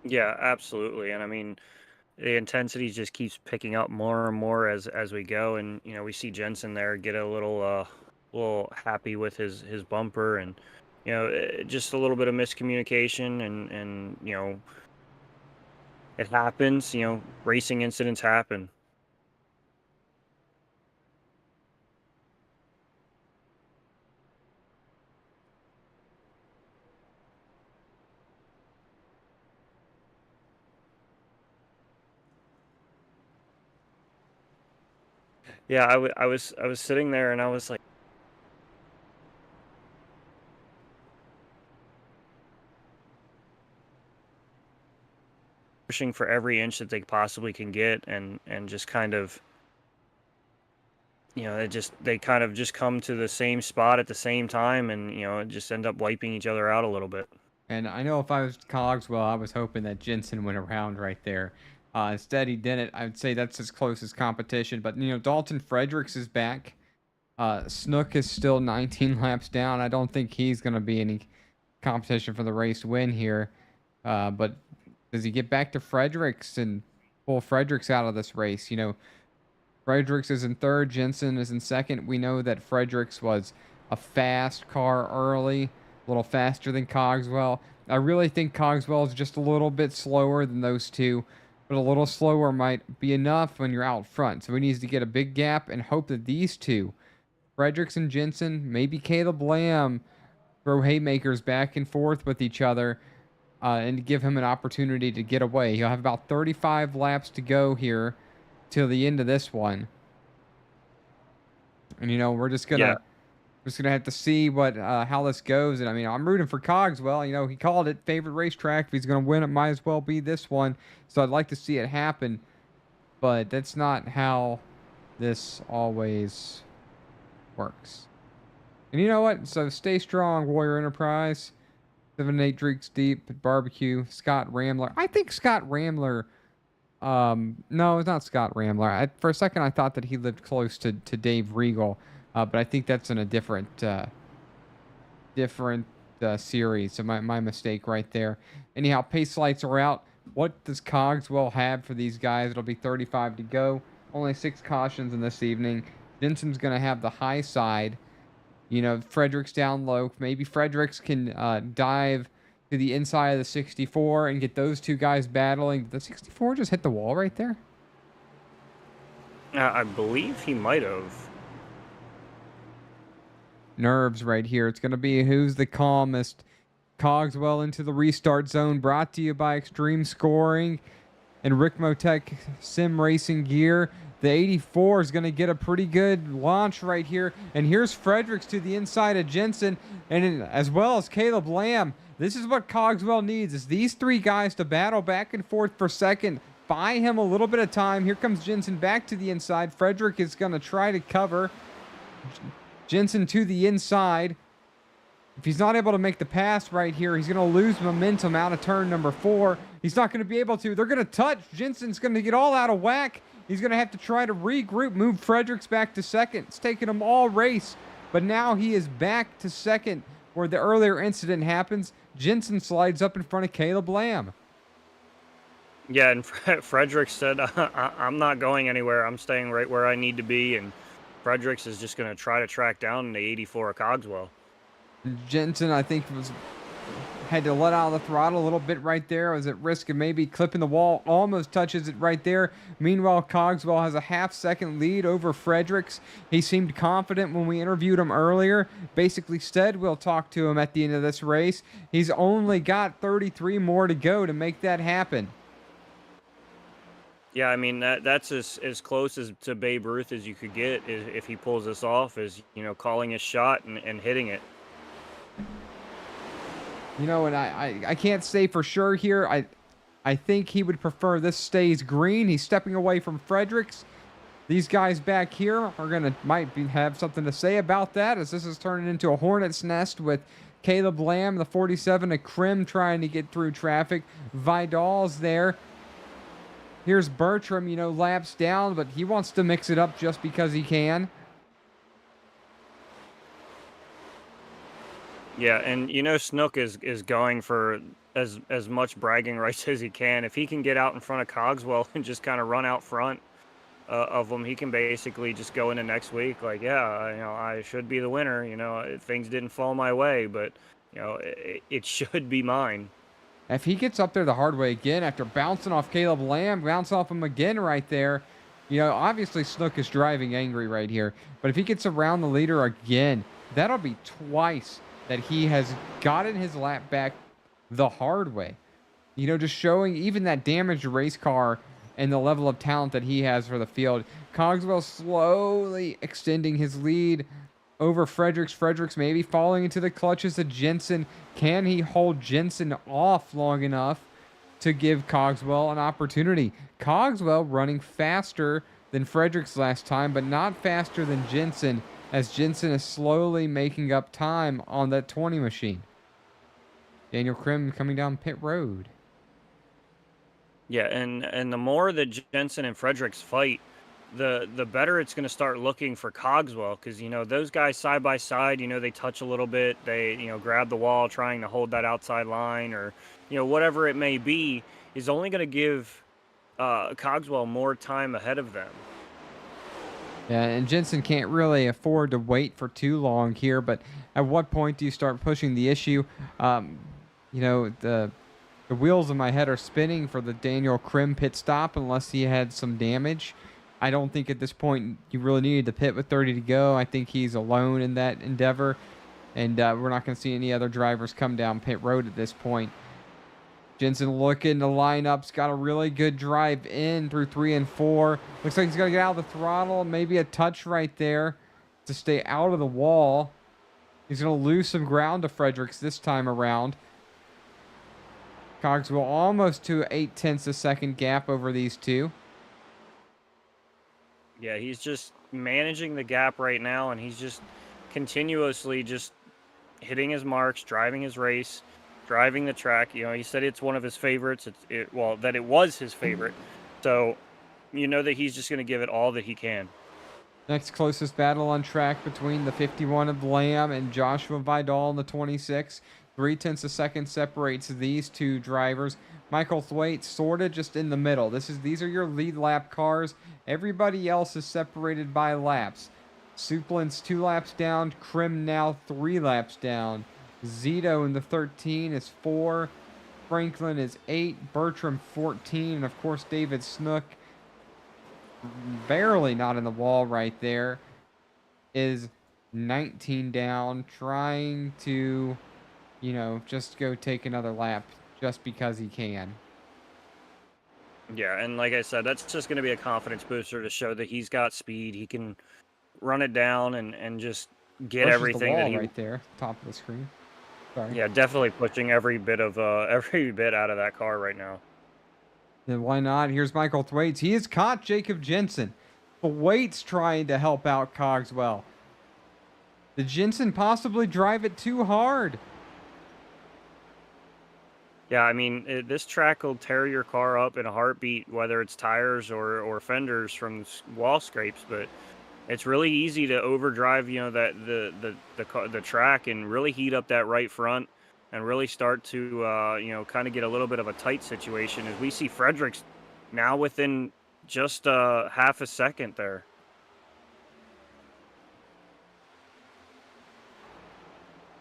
Speaker 2: Yeah, absolutely. And I mean, the intensity just keeps picking up more and more as we go. And we see Jensen there get a little happy with his bumper, and just a little bit of miscommunication, and it happens. Racing incidents happen. Yeah, I was sitting there and I was like, pushing for every inch that they possibly can get, and just kind of, they kind of just come to the same spot at the same time, and just end up wiping each other out a little bit.
Speaker 1: And I know if I was Cogswell, I was hoping that Jensen went around right there. Instead, he didn't. I would say that's his closest competition. But, Dalton Fredericks is back. Snook is still 19 laps down. I don't think he's going to be any competition for the race win here. But does he get back to Fredericks and pull Fredericks out of this race? Fredericks is in third. Jensen is in second. We know that Fredericks was a fast car early, a little faster than Cogswell. I really think Cogswell is just a little bit slower than those two, but a little slower might be enough when you're out front. So he needs to get a big gap and hope that these two, Fredericks and Jensen, maybe Caleb Lamb, throw haymakers back and forth with each other and give him an opportunity to get away. He'll have about 35 laps to go here till the end of this one. And, you know, we're just going to...
Speaker 2: Yeah.
Speaker 1: Just gonna have to see what how this goes, and I mean, I'm rooting for Cogswell. You know, he called it favorite racetrack. If he's gonna win, it might as well be this one. So I'd like to see it happen, but that's not how this always works. And you know what? So stay strong, Warrior Enterprise. 7-8 drinks deep at barbecue. Scott Ramler. I think Scott Ramler. No, it's not Scott Ramler. For a second, I thought that he lived close to Dave Regal. But I think that's in a different series. So my mistake right there. Anyhow, pace lights are out. What does Cogswell have for these guys? It'll be 35 to go. Only 6 cautions in this evening. Jensen's going to have the high side. You know, Fredericks down low. Maybe Fredericks can dive to the inside of the 64 and get those two guys battling. Did the 64 just hit the wall right there?
Speaker 2: I believe he might have.
Speaker 1: Nerves right here. It's going to be who's the calmest. Cogswell into the restart zone, brought to you by Extreme Scoring and Ricmotech Sim Racing Gear. The 84 is going to get a pretty good launch right here. And here's Fredericks to the inside of Jensen, and as well as Caleb Lamb. This is what Cogswell needs, is these 3 guys to battle back and forth for second. Buy him a little bit of time. Here comes Jensen back to the inside. Frederick is going to try to cover. Jensen to the inside. If he's not able to make the pass right here, he's going to lose momentum out of turn number 4. He's not going to be able to. They're going to touch. Jensen's going to get all out of whack. He's going to have to try to regroup, move Fredericks back to second. It's taken him all race, but now he is back to second where the earlier incident happens. Jensen slides up in front of Caleb Lamb.
Speaker 2: Yeah, and Fredericks said, I'm not going anywhere. I'm staying right where I need to be, and Fredericks is just going to try to track down the 84 of Cogswell.
Speaker 1: Jensen, I think, had to let out of the throttle a little bit right there. Was at risk of maybe clipping the wall. Almost touches it right there. Meanwhile, Cogswell has a half-second lead over Fredericks. He seemed confident when we interviewed him earlier. Basically said we'll talk to him at the end of this race. He's only got 33 more to go to make that happen.
Speaker 2: Yeah, I mean, that's as close as to Babe Ruth as you could get if he pulls this off, is, you know, calling his shot and hitting it.
Speaker 1: You know, and I can't say for sure here. I think he would prefer this stays green. He's stepping away from Fredericks. These guys back here are have something to say about that, as this is turning into a hornet's nest with Caleb Lamb, the 47 of Krim, trying to get through traffic. Vidal's there. Here's Bertram, you know, laps down, but he wants to mix it up just because he can.
Speaker 2: Yeah, and you know Snook is going for as much bragging rights as he can. If he can get out in front of Cogswell and just kind of run out front of him, he can basically just go into next week like, yeah, you know, I should be the winner. You know, things didn't fall my way, but you know, it should be mine.
Speaker 1: If he gets up there the hard way again after bouncing off Caleb Lamb, bounce off him again right there, you know, obviously Snook is driving angry right here. But if he gets around the leader again, that'll be twice that he has gotten his lap back the hard way. You know, just showing even that damaged race car and the level of talent that he has for the field. Cogswell slowly extending his lead over Fredericks. Fredericks maybe falling into the clutches of Jensen. Can he hold Jensen off long enough to give Cogswell an opportunity? Cogswell running faster than Fredericks last time, but not faster than Jensen, as Jensen is slowly making up time on that 20 machine. Daniel Krim coming down pit road.
Speaker 2: Yeah, and the more that Jensen and Fredericks fight, the better it's going to start looking for Cogswell, because, you know, those guys side by side, you know, they touch a little bit, they, you know, grab the wall trying to hold that outside line, or, you know, whatever it may be, is only going to give Cogswell more time ahead of them.
Speaker 1: Yeah, and Jensen can't really afford to wait for too long here, but at what point do you start pushing the issue? You know, the wheels in my head are spinning for the Daniel Krim pit stop unless he had some damage. I don't think at this point you really needed to pit with 30 to go. I think he's alone in that endeavor. And we're not going to see any other drivers come down pit road at this point. Jensen looking to line up's got a really good drive in through 3 and 4. Looks like he's going to get out of the throttle. Maybe a touch right there to stay out of the wall. He's going to lose some ground to Fredericks this time around. Cogswell almost to 0.8 of second gap over these two.
Speaker 2: Yeah, he's just managing the gap right now, and he's just continuously just hitting his marks, driving his race, driving the track. You know, he said it's one of his favorites. Well, that it was his favorite. So, you know that he's just going to give it all that he can.
Speaker 1: Next closest battle on track between the 51 of Lamb and Joshua Vidal in the 26. 0.3 of second separates these two drivers. Michael Thwaite sort of just in the middle. These are your lead lap cars. Everybody else is separated by laps. Suplin's 2 laps down. Krim now 3 laps down. Zito in the 13 is 4. Franklin is 8. Bertram 14. And of course David Snook, barely not in the wall right there, is 19 down, trying to, you know, just go take another lap just because he can.
Speaker 2: Yeah, and like I said, that's just going to be a confidence booster to show that he's got speed. He can run it down and just get everything
Speaker 1: the wall
Speaker 2: that he
Speaker 1: right there, top of the screen. Sorry.
Speaker 2: Yeah, definitely pushing every bit out of that car right now.
Speaker 1: Then why not? Here's Michael Thwaites. He has caught Jacob Jensen. Thwaites trying to help out Cogswell. Did Jensen possibly drive it too hard?
Speaker 2: Yeah, I mean, this track will tear your car up in a heartbeat, whether it's tires or fenders from wall scrapes. But it's really easy to overdrive, you know, that the track and really heat up that right front and really start to, you know, kind of get a little bit of a tight situation. As we see Fredericks now within just half a second there.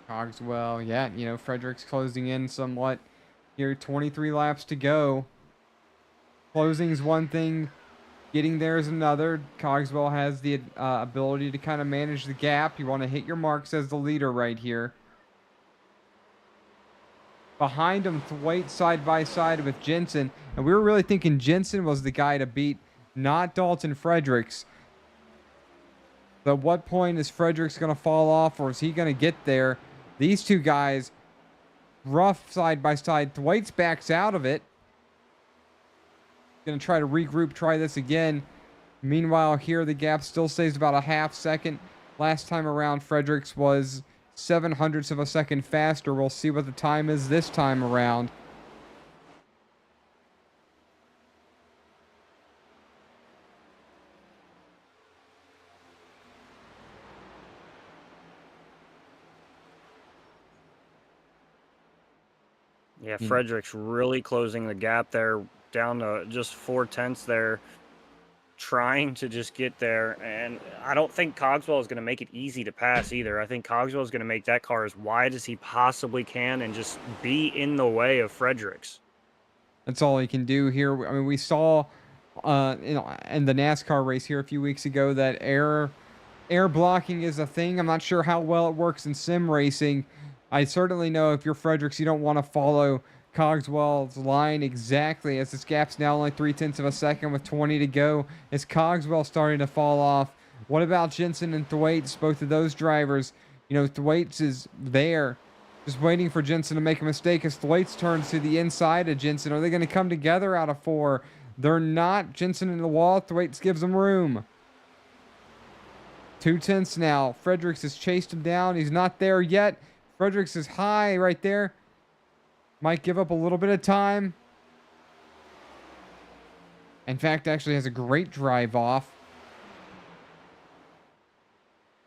Speaker 1: Cogswell, yeah, you know, Fredericks closing in somewhat. Here, 23 laps to go. Closing is one thing, getting there is another. Cogswell has the ability to kind of manage the gap. You want to hit your marks as the leader right here. Behind him, Thwaite side by side with Jensen. And we were really thinking Jensen was the guy to beat, not Dalton Fredericks. So at what point is Fredericks going to fall off, or is he going to get there? These two guys, rough side by side. Thwaites backs out of it. Going to try to regroup, try this again. Meanwhile, here the gap still stays about a half second. Last time around, Fredericks was 0.07 of a second faster. We'll see what the time is this time around.
Speaker 2: Yeah, Fredericks really closing the gap there, down to just 0.4 there, trying to just get there. And I don't think Cogswell is going to make it easy to pass either. I think Cogswell is going to make that car as wide as he possibly can and just be in the way of Fredericks.
Speaker 1: That's all he can do here. I mean, we saw you know, in the NASCAR race here a few weeks ago that air blocking is a thing. I'm not sure how well it works in sim racing. I certainly know if you're Fredericks, you don't want to follow Cogswell's line exactly, as this gap's now only 0.3 of a second with 20 to go. Is Cogswell starting to fall off? What about Jensen and Thwaites, both of those drivers? You know, Thwaites is there, just waiting for Jensen to make a mistake as Thwaites turns to the inside of Jensen. Are they going to come together out of 4? They're not. Jensen in the wall. Thwaites gives them room. 0.2 now. Fredericks has chased him down. He's not there yet. Fredericks is high right there. Might give up a little bit of time. In fact, actually has a great drive off.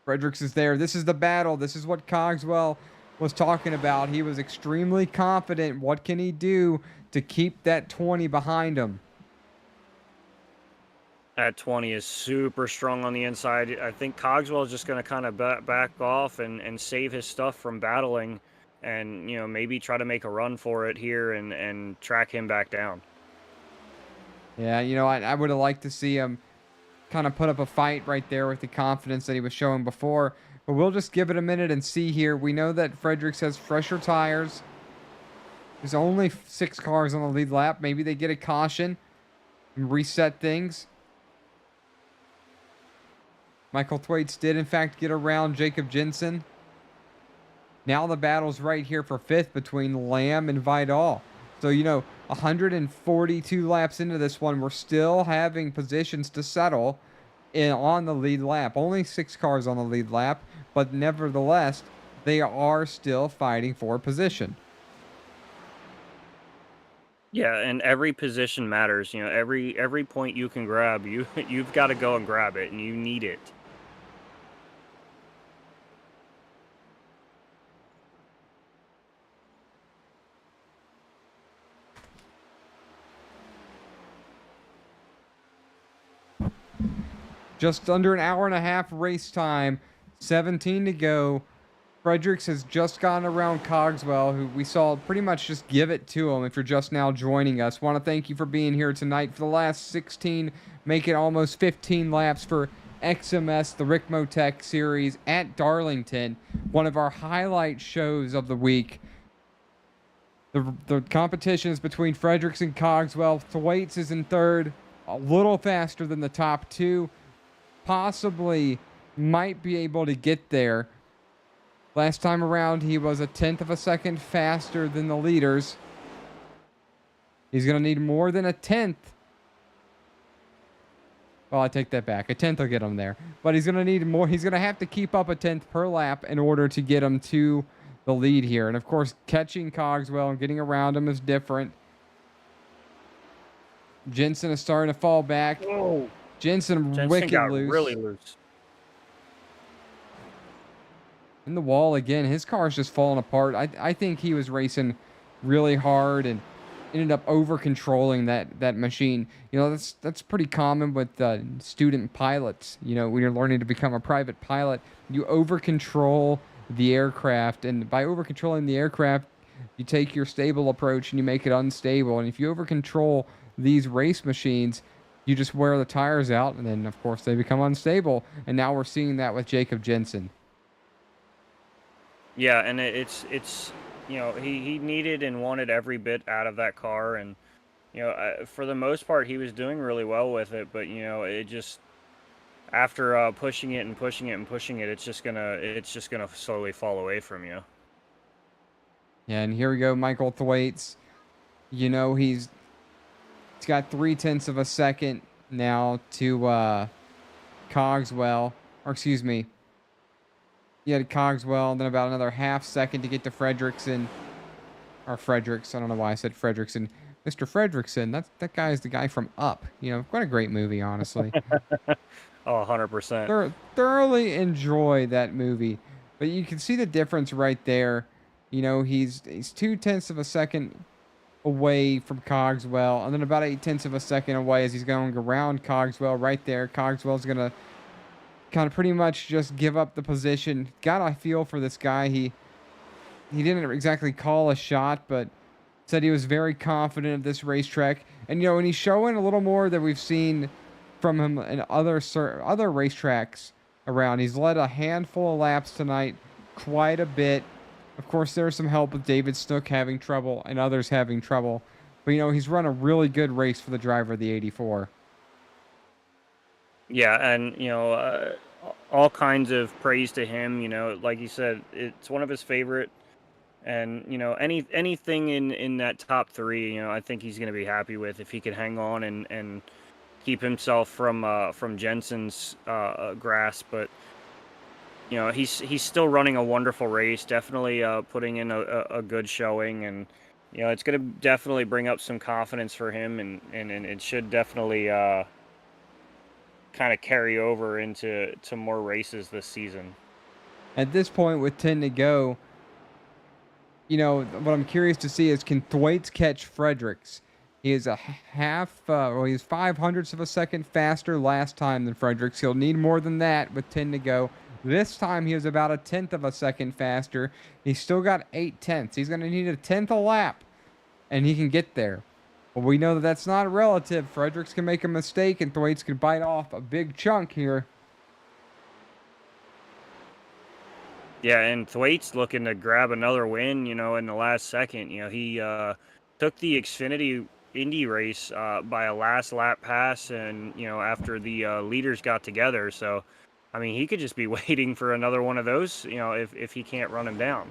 Speaker 1: Fredericks is there. This is the battle. This is what Cogswell was talking about. He was extremely confident. What can he do to keep that 20 behind him?
Speaker 2: That 20 is super strong on the inside. I think Cogswell is just going to kind of back off and save his stuff from battling and, you know, maybe try to make a run for it here and track him back down.
Speaker 1: Yeah, you know, I would have liked to see him kind of put up a fight right there with the confidence that he was showing before. But we'll just give it a minute and see here. We know that Fredericks has fresher tires. There's only 6 cars on the lead lap. Maybe they get a caution and reset things. Michael Thwaites did, in fact, get around Jacob Jensen. Now the battle's right here for 5th between Lamb and Vidal. So, 142 laps into this one, we're still having positions to settle on the lead lap. Only 6 cars on the lead lap, but nevertheless, they are still fighting for position.
Speaker 2: Yeah, and every position matters. Every point you can grab, you've got to go and grab it, and you need it.
Speaker 1: Just under an hour and a half race time, 17 to go. Fredericks has just gone around Cogswell, who we saw pretty much just give it to him if you're just now joining us. Want to thank you for being here tonight for the last 16, make it almost 15 laps for XMS, the Ricmotech series at Darlington. One of our highlight shows of the week. The competition is between Fredericks and Cogswell. Thwaites is in 3rd, a little faster than the top 2. Possibly might be able to get there. Last time around, he was a 1/10 of a second faster than the leaders. He's going to need more than a 1/10. Well, I take that back. A 1/10 will get him there. But he's going to need more. He's going to have to keep up a 1/10 per lap in order to get him to the lead here. And, of course, catching Cogswell and getting around him is different. Jensen is starting to fall back.
Speaker 2: Whoa.
Speaker 1: Jensen
Speaker 2: Jensen got really loose.
Speaker 1: In the wall again. His car's just falling apart. I think he was racing really hard and ended up over controlling that machine. That's pretty common with student pilots. When you're learning to become a private pilot, you over control the aircraft, and by over controlling the aircraft, you take your stable approach and you make it unstable. And if you over control these race machines, you just wear the tires out, and then of course they become unstable. And now we're seeing that with Jacob Jensen.
Speaker 2: Yeah, and it's he needed and wanted every bit out of that car, and for the most part he was doing really well with it. But it just, after pushing it and pushing it and pushing it, it's just gonna slowly fall away from you.
Speaker 1: Yeah, and here we go, Michael Thwaites. He's got 0.3 of a second now to Cogswell, or excuse me. He had Cogswell, and then about another ½ second to get to Fredrickson. Or Fredericks. I don't know why I said Fredrickson. Mr. Fredrickson, that guy is the guy from Up. What a great movie, honestly.
Speaker 2: Oh, 100%.
Speaker 1: Thoroughly enjoy that movie. But you can see the difference right there. He's 0.2 of a second away from Cogswell, and then about 0.8 of a second away as he's going around Cogswell right there. Cogswell's going to kind of pretty much just give up the position. Got a feel for this guy. He didn't exactly call a shot, but said he was very confident of this racetrack. And and he's showing a little more than we've seen from him in other racetracks around. He's led a handful of laps tonight, quite a bit. Of course, there's some help with David Snook having trouble and others having trouble. But he's run a really good race for the driver of the 84.
Speaker 2: Yeah, and all kinds of praise to him. Like you said, it's one of his favorite, and anything in that top 3, I think he's going to be happy with if he can hang on and keep himself from Jensen's grasp. But he's still running a wonderful race. Definitely putting in a good showing, and it's going to definitely bring up some confidence for him, and it should definitely kind of carry over into more races this season.
Speaker 1: At this point, with 10 to go, what I'm curious to see is, can Thwaites catch Fredericks? He is he's 0.05 of a second faster last time than Fredericks. He'll need more than that with 10 to go. This time he was about 1/10 of a second faster. He's still got 0.8. He's going to need a 1/10 a lap, and he can get there. But we know that that's not relative. Fredericks can make a mistake, and Thwaites can bite off a big chunk here.
Speaker 2: Yeah, and Thwaite's looking to grab another win, you know, in the last second. You know, he took the Xfinity Indy race by a last lap pass, and, you know, after the leaders got together. So, I mean, he could just be waiting for another one of those, you know, if he can't run him down.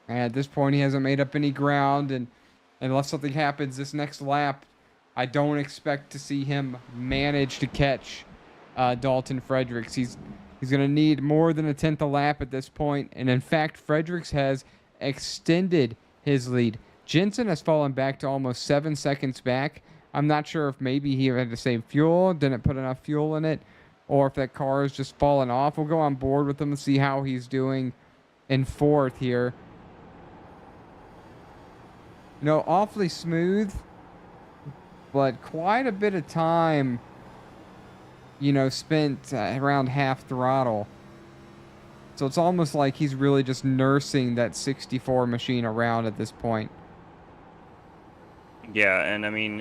Speaker 1: And at this point, he hasn't made up any ground, and unless something happens this next lap, I don't expect to see him manage to catch Dalton Fredericks. He's going to need more than a tenth a lap at this point, and in fact, Fredericks has extended his lead. Jensen has fallen back to almost 7 seconds back. I'm not sure if maybe he had to save fuel, didn't put enough fuel in it, or if that car is just falling off. We'll go on board with him and see how he's doing in fourth here. You know, awfully smooth, but quite a bit of time, you know, spent around half throttle. So it's almost like he's really just nursing that 64 machine around at this point.
Speaker 2: Yeah, and I mean,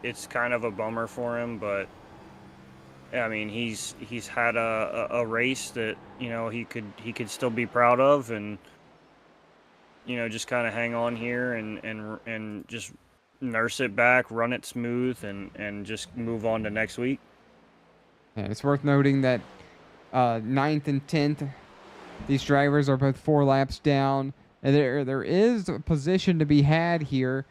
Speaker 2: it's kind of a bummer for him, but I mean, he's had a race that, you know, he could still be proud of, and, you know, just kind of hang on here and just nurse it back, run it smooth, and just move on to next week.
Speaker 1: Yeah, it's worth noting that 9th and 10th, these drivers are both 4 laps down. And there is a position to be had here.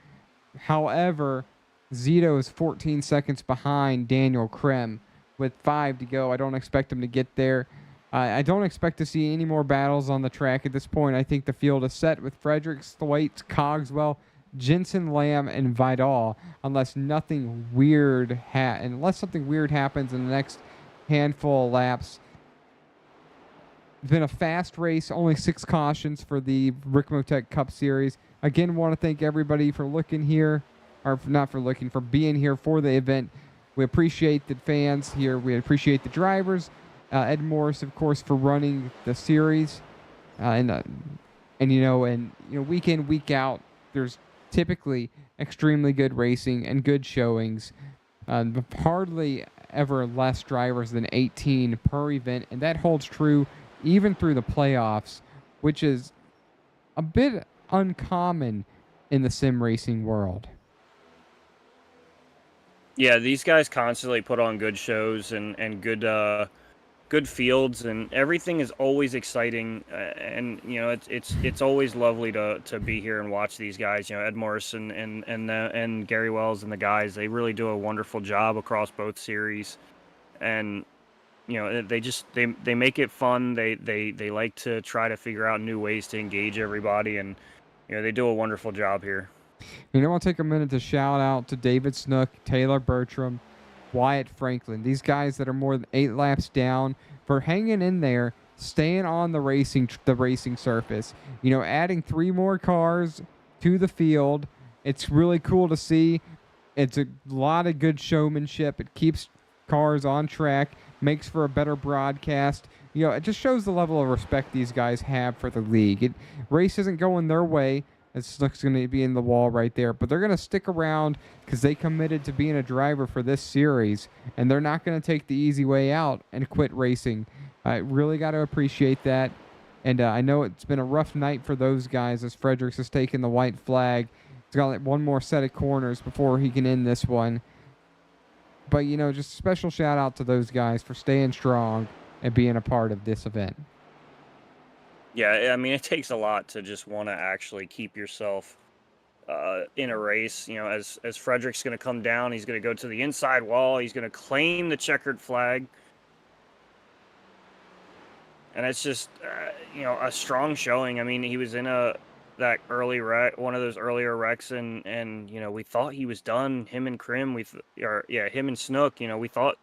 Speaker 1: However, Zito is 14 seconds behind Daniel Krim with 5 to go. I don't expect him to get there. I don't expect to see any more battles on the track at this point. I think the field is set with Fredericks, Thwaites, Cogswell, Jensen, Lamb, and Vidal, unless something weird happens in the next handful of laps. It's been a fast race, only 6 cautions for the Ricmotech Cup Series. Again, want to thank everybody for looking here, or not for looking, for being here for the event. We appreciate the fans here. We appreciate the drivers. Ed Morris, of course, for running the series, and week in, week out, there's typically extremely good racing and good showings. Hardly ever less drivers than 18 per event, and that holds true even through the playoffs, which is a bit uncommon in the sim racing world.
Speaker 2: Yeah, these guys constantly put on good shows and good fields, and everything is always exciting, and you know, it's always lovely to be here and watch these guys. You know, Ed Morris and Gary Wells and the guys, they really do a wonderful job across both series, and you know, they make it fun. They like to try to figure out new ways to engage everybody, and you know, they do a wonderful job here.
Speaker 1: You know, I'll take a minute to shout out to David Snook, Taylor Bertram, Wyatt Franklin, these guys that are more than 8 laps down, for hanging in there, staying on the racing surface. You know, adding 3 more cars to the field. It's really cool to see. It's a lot of good showmanship. It keeps cars on track, makes for a better broadcast. You know, it just shows the level of respect these guys have for the league. Race isn't going their way. It's going to be in the wall right there, but they're going to stick around because they committed to being a driver for this series, and they're not going to take the easy way out and quit racing. I really got to appreciate that, and I know it's been a rough night for those guys as Fredericks has taken the white flag. He's got like 1 more set of corners before he can end this one. But, you know, just a special shout out to those guys for staying strong and being a part of this event.
Speaker 2: Yeah, I mean, it takes a lot to just want to actually keep yourself in a race. You know, as Frederick's going to come down, he's going to go to the inside wall. He's going to claim the checkered flag. And it's just, you know, a strong showing. I mean, he was in that early wreck, one of those earlier wrecks, and you know, we thought he was done. Him and Krim, him and Snook, you know, we thought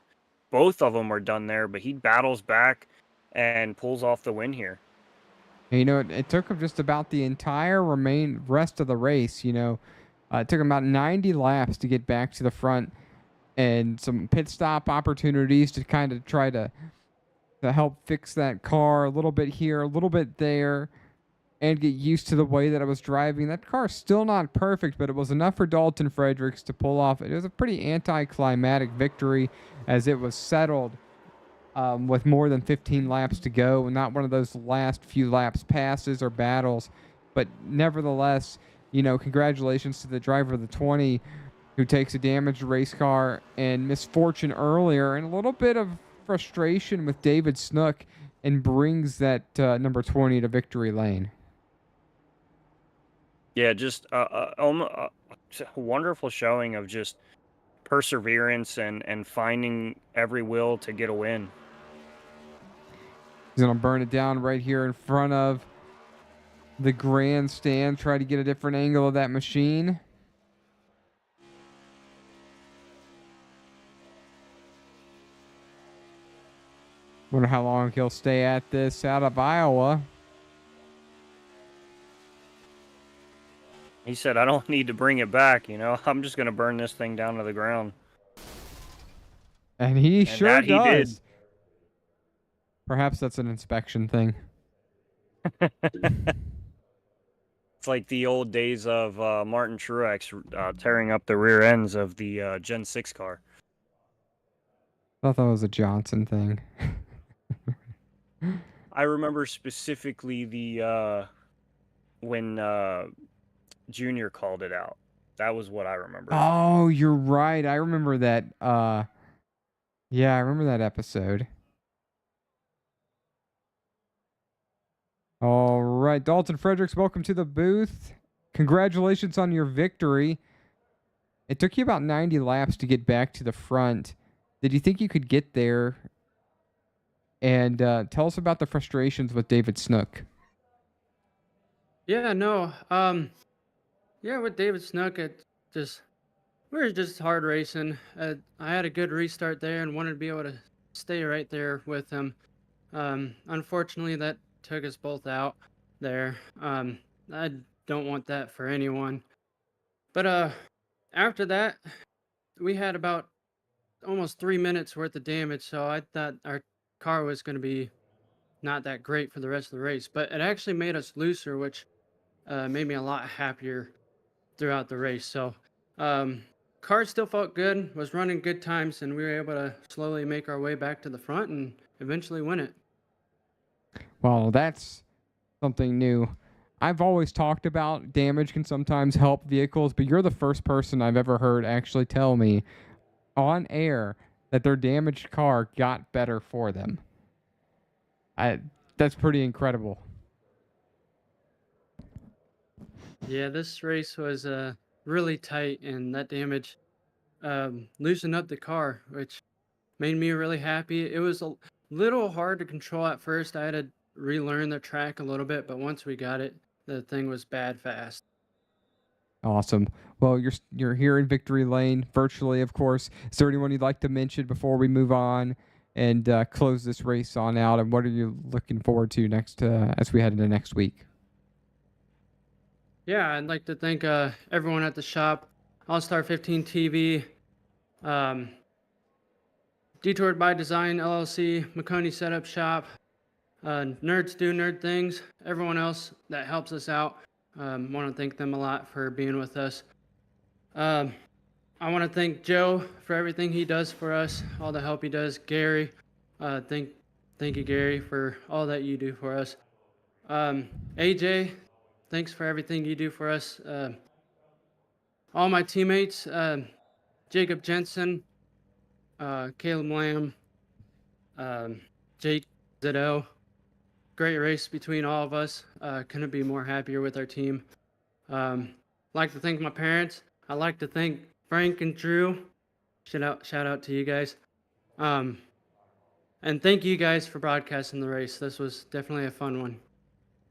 Speaker 2: both of them were done there, but he battles back and pulls off the win here.
Speaker 1: You know, it took him just about the entire rest of the race. You know, it took him about 90 laps to get back to the front, and some pit stop opportunities to kind of try to help fix that car a little bit here, a little bit there, and get used to the way that I was driving. That car's still not perfect, but it was enough for Dalton Fredericks to pull off. It was a pretty anticlimactic victory as it was settled with more than 15 laps to go. Not one of those last few laps passes or battles, but nevertheless, congratulations to the driver of the 20 who takes a damaged race car and misfortune earlier and a little bit of frustration with David Snook and brings that number 20 to victory lane.
Speaker 2: Yeah, just a wonderful showing of just perseverance and finding every will to get a win.
Speaker 1: He's going to burn it down right here in front of the grandstand, try to get a different angle of that machine. Wonder how long he'll stay at this out of Iowa.
Speaker 2: He said, I don't need to bring it back, I'm just going to burn this thing down to the ground.
Speaker 1: And he sure
Speaker 2: he
Speaker 1: does.
Speaker 2: did.
Speaker 1: Perhaps that's an inspection thing.
Speaker 2: It's like the old days of Martin Truex tearing up the rear ends of the Gen 6 car.
Speaker 1: I thought that was a Johnson thing.
Speaker 2: I remember specifically the when Junior called it out. That was what I remember.
Speaker 1: Oh, you're right. I remember that. Yeah, I remember that episode. All right, Dalton Fredericks, welcome to the booth. Congratulations on your victory. It took you about 90 laps to get back to the front. Did you think you could get there? And tell us about the frustrations with David Snook.
Speaker 6: Yeah, no. Yeah, with David Snook, we were just hard racing. I had a good restart there and wanted to be able to stay right there with him. Unfortunately, that took us both out there. I don't want that for anyone. But after that, we had about almost 3 minutes worth of damage, so I thought our car was going to be not that great for the rest of the race. But it actually made us looser, which made me a lot happier throughout the race. So car still felt good, was running good times, and we were able to slowly make our way back to the front and eventually win it.
Speaker 1: Well, that's something new. I've always talked about damage can sometimes help vehicles, but you're the first person I've ever heard actually tell me on air that their damaged car got better for them. That's pretty incredible.
Speaker 6: Yeah, this race was really tight, and that damage loosened up the car, which made me really happy. It was a little hard to control at first. I had to relearn the track a little bit, but once we got it, the thing was bad fast.
Speaker 1: Awesome. Well, you're here in Victory Lane, virtually, of course. Is there anyone you'd like to mention before we move on and close this race on out? And what are you looking forward to next as we head into next week?
Speaker 6: Yeah, I'd like to thank everyone at the shop, All Star 15 TV, Detoured by Design LLC, McConey Setup Shop, Nerds Do Nerd Things, everyone else that helps us out. Want to thank them a lot for being with us. I want to thank Joe for everything he does for us, all the help he does. Gary, thank you, Gary, for all that you do for us. AJ, thanks for everything you do for us. All my teammates, Jacob Jensen, Caleb Lamb, Jake Zito. Great race between all of us. Couldn't be more happier with our team. Like to thank my parents. I'd like to thank Frank and Drew. Shout out to you guys. And thank you guys for broadcasting the race. This was definitely a fun one.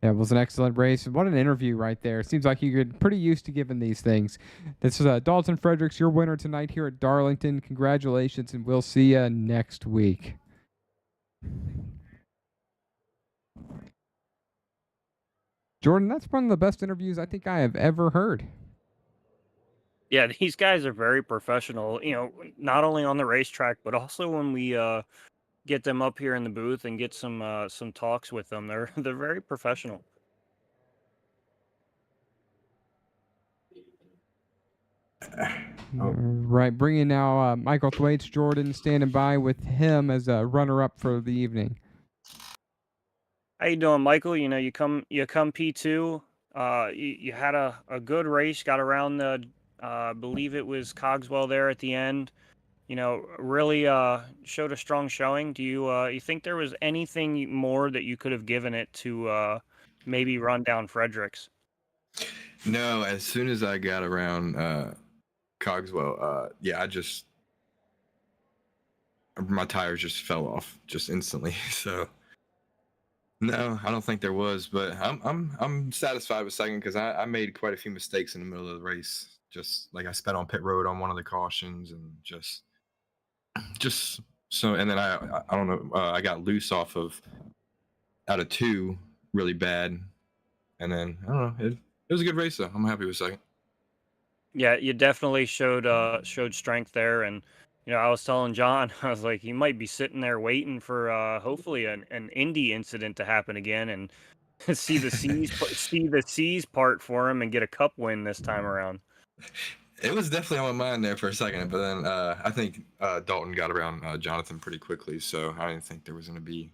Speaker 1: Yeah, it was an excellent race. What an interview right there. Seems like you're pretty used to giving these things. This is Dalton Fredericks, your winner tonight here at Darlington. Congratulations, and we'll see you next week. Jordan, that's one of the best interviews I think I have ever heard.
Speaker 2: Yeah, these guys are very professional, not only on the racetrack, but also when we get them up here in the booth and get some talks with them. They're very professional.
Speaker 1: Right, bringing now Michael Thwaites, Jordan, standing by with him as a runner-up for the evening.
Speaker 2: How you doing, Michael? You come P2. You had a good race, got around the, I believe it was Cogswell there at the end. Really showed a strong showing. Do you think there was anything more that you could have given it to maybe run down Fredericks?
Speaker 7: No, as soon as I got around Cogswell, my tires just fell off just instantly. So no, I don't think there was, but I'm satisfied with second because I made quite a few mistakes in the middle of the race. Just like I sped on pit road on one of the cautions and just so, and then I don't know, I got loose out of two really bad, and then I don't know, it was a good race though. I'm happy with second.
Speaker 2: Yeah, you definitely showed strength there, and I was telling John, I was like, he might be sitting there waiting for hopefully an Indy incident to happen again, and see the C's part for him and get a cup win this time around.
Speaker 7: It was definitely on my mind there for a second, but then I think Dalton got around Jonathan pretty quickly, so I didn't think there was going to be,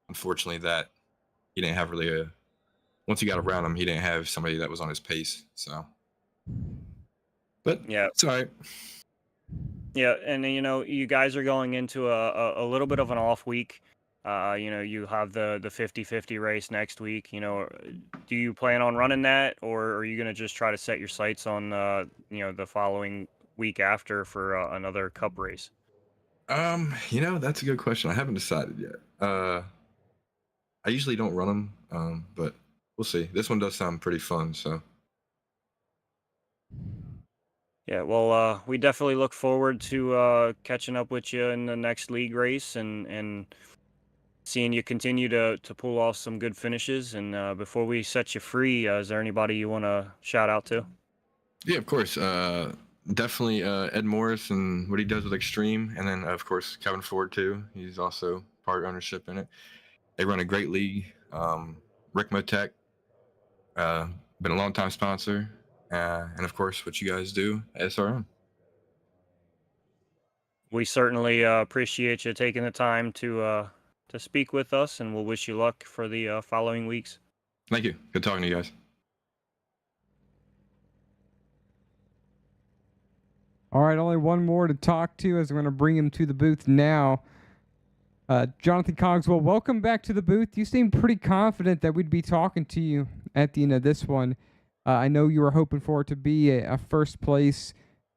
Speaker 7: unfortunately, that he didn't have really once he got around him, he didn't have somebody that was on his pace, so. But
Speaker 2: yeah,
Speaker 7: it's all right.
Speaker 2: Yeah, and you guys are going into a little bit of an off week. You have the 50-50 race next week. Do you plan on running that, or are you going to just try to set your sights on the following week after for another cup race?
Speaker 7: That's a good question. I haven't decided yet. I usually don't run them, but we'll see. This one does sound pretty fun, so.
Speaker 2: Yeah, well, we definitely look forward to catching up with you in the next league race and seeing you continue to pull off some good finishes. And before we set you free, is there anybody you want to shout out to?
Speaker 7: Yeah, of course. Definitely Ed Morris and what he does with Extreme. And then, of course, Kevin Ford, too. He's also part ownership in it. They run a great league. Ricmotech, been a long-time sponsor. And, of course, what you guys do, SRM.
Speaker 2: We certainly appreciate you taking the time to speak with us, and we'll wish you luck for the following weeks.
Speaker 7: Thank you. Good talking to you guys.
Speaker 1: All right, only one more to talk to as I'm going to bring him to the booth now. Jonathan Cogswell, welcome back to the booth. You seem pretty confident that we'd be talking to you at the end of this one. I know you were hoping for it to be a first place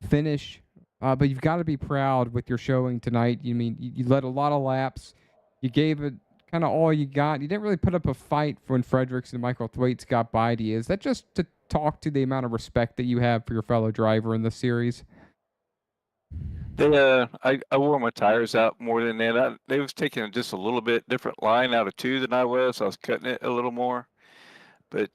Speaker 1: finish, but you've got to be proud with your showing tonight. You led a lot of laps. You gave it kind of all you got. You didn't really put up a fight when Fredericks and Michael Thwaites got by to you. Is that just to talk to the amount of respect that you have for your fellow driver in this series?
Speaker 3: I wore my tires out more than that. They was taking just a little bit different line out of two than I was. I was cutting it a little more.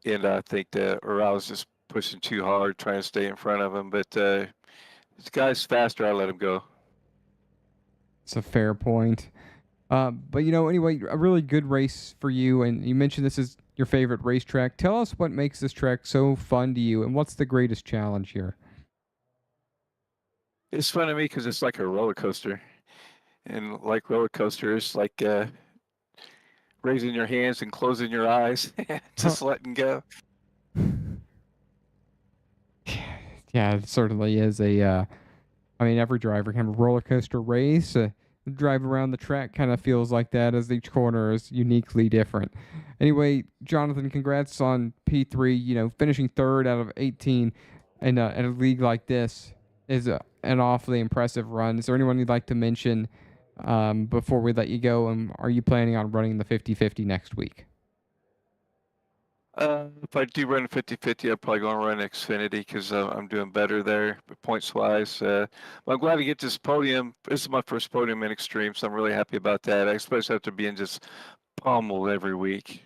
Speaker 3: And I think I was just pushing too hard, trying to stay in front of him. But this guy's faster. I let him go.
Speaker 1: It's a fair point. But anyway, a really good race for you. And you mentioned this is your favorite racetrack. Tell us what makes this track so fun to you, and what's the greatest challenge here?
Speaker 3: It's fun to me because it's like a roller coaster, and like roller coasters, like raising your hands and closing your eyes, just letting go.
Speaker 1: Yeah, it certainly is every driver can have a roller coaster race. Drive around the track kind of feels like that, as each corner is uniquely different. Anyway, Jonathan, congrats on P3. Finishing third out of 18 in a league like this is an awfully impressive run. Is there anyone you'd like to mention before we let you go? And are you planning on running the 50-50 next week?
Speaker 3: If I do run 50-50, I'm probably going to run Xfinity because I'm doing better there, points-wise. But I'm glad to get this podium. This is my first podium in Extreme, so I'm really happy about that, especially after being just pummeled every week.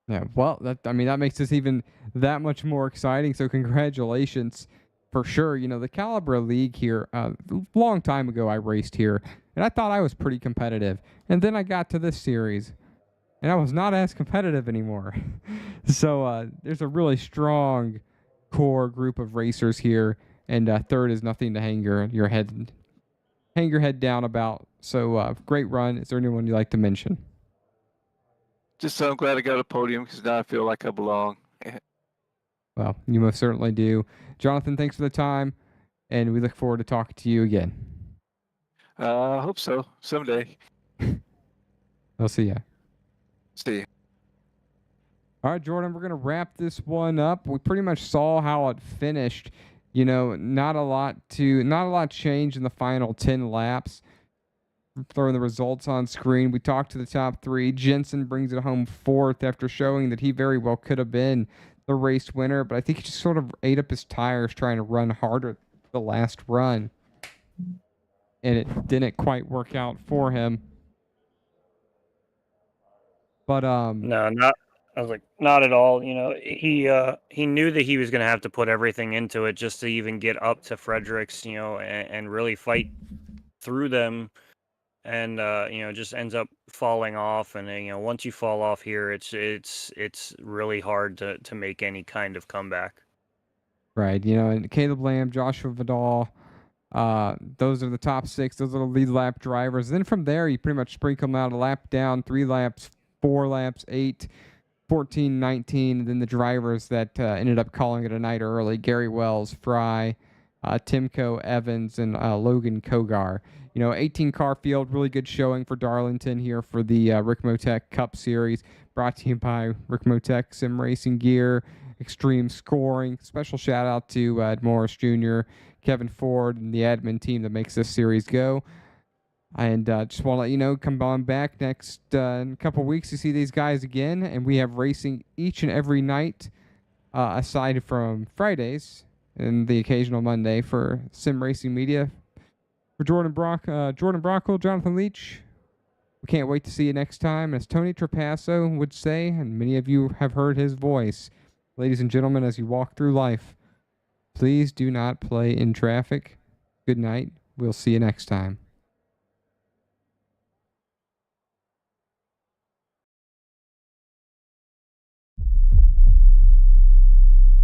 Speaker 1: Yeah, well, that makes this even that much more exciting. So congratulations, for sure. The Caliber League here, a long time ago I raced here, and I thought I was pretty competitive. And then I got to this series, and I was not as competitive anymore. So there's a really strong core group of racers here, and third is nothing to hang your head down about. So great run. Is there anyone you'd like to mention?
Speaker 3: Just so I'm glad I got a podium because now I feel like I belong.
Speaker 1: Well, you most certainly do. Jonathan, thanks for the time, and we look forward to talking to you again.
Speaker 3: I hope so someday.
Speaker 1: I'll see ya.
Speaker 3: See ya.
Speaker 1: All right, Jordan, we're going to wrap this one up. We pretty much saw how it finished. You know, not a lot changed in the final 10 laps. Throwing the results on screen. We talked to the top three. Jensen brings it home fourth after showing that he very well could have been the race winner, but I think he just sort of ate up his tires trying to run harder the last run. And it didn't quite work out for him. But
Speaker 2: No, not. I was like, not at all. You know, he knew that he was going to have to put everything into it just to even get up to Fredericks, you know, and really fight through them. And you know, just ends up falling off. And you know, once you fall off here, it's really hard to make any kind of comeback.
Speaker 1: right, you know, and Caleb Lamb, Joshua Vidal, those are the top six. Those are the lead lap drivers. Then from there, you pretty much sprinkle them out a lap down, 3 laps, 4 laps, 8, 14, 19. And then the drivers that ended up calling it a night early: Gary Wells, Fry, Timko, Evans, and Logan Kogar. You know, 18-car field, really good showing for Darlington here for the Ricmotech Cup Series, brought to you by Ricmotech Sim Racing Gear, Extreme Scoring. Special shout out to Ed Morris Jr., Kevin Ford, and the admin team that makes this series go. And just want to let you know, come on back next in a couple weeks to see these guys again. And we have racing each and every night, aside from Fridays and the occasional Monday for Sim Racing Media. For Jordan Brockle, Jonathan Leach, we can't wait to see you next time. As Tony Trapasso would say, and many of you have heard his voice, ladies and gentlemen, as you walk through life, please do not play in traffic. Good night. We'll see you next time.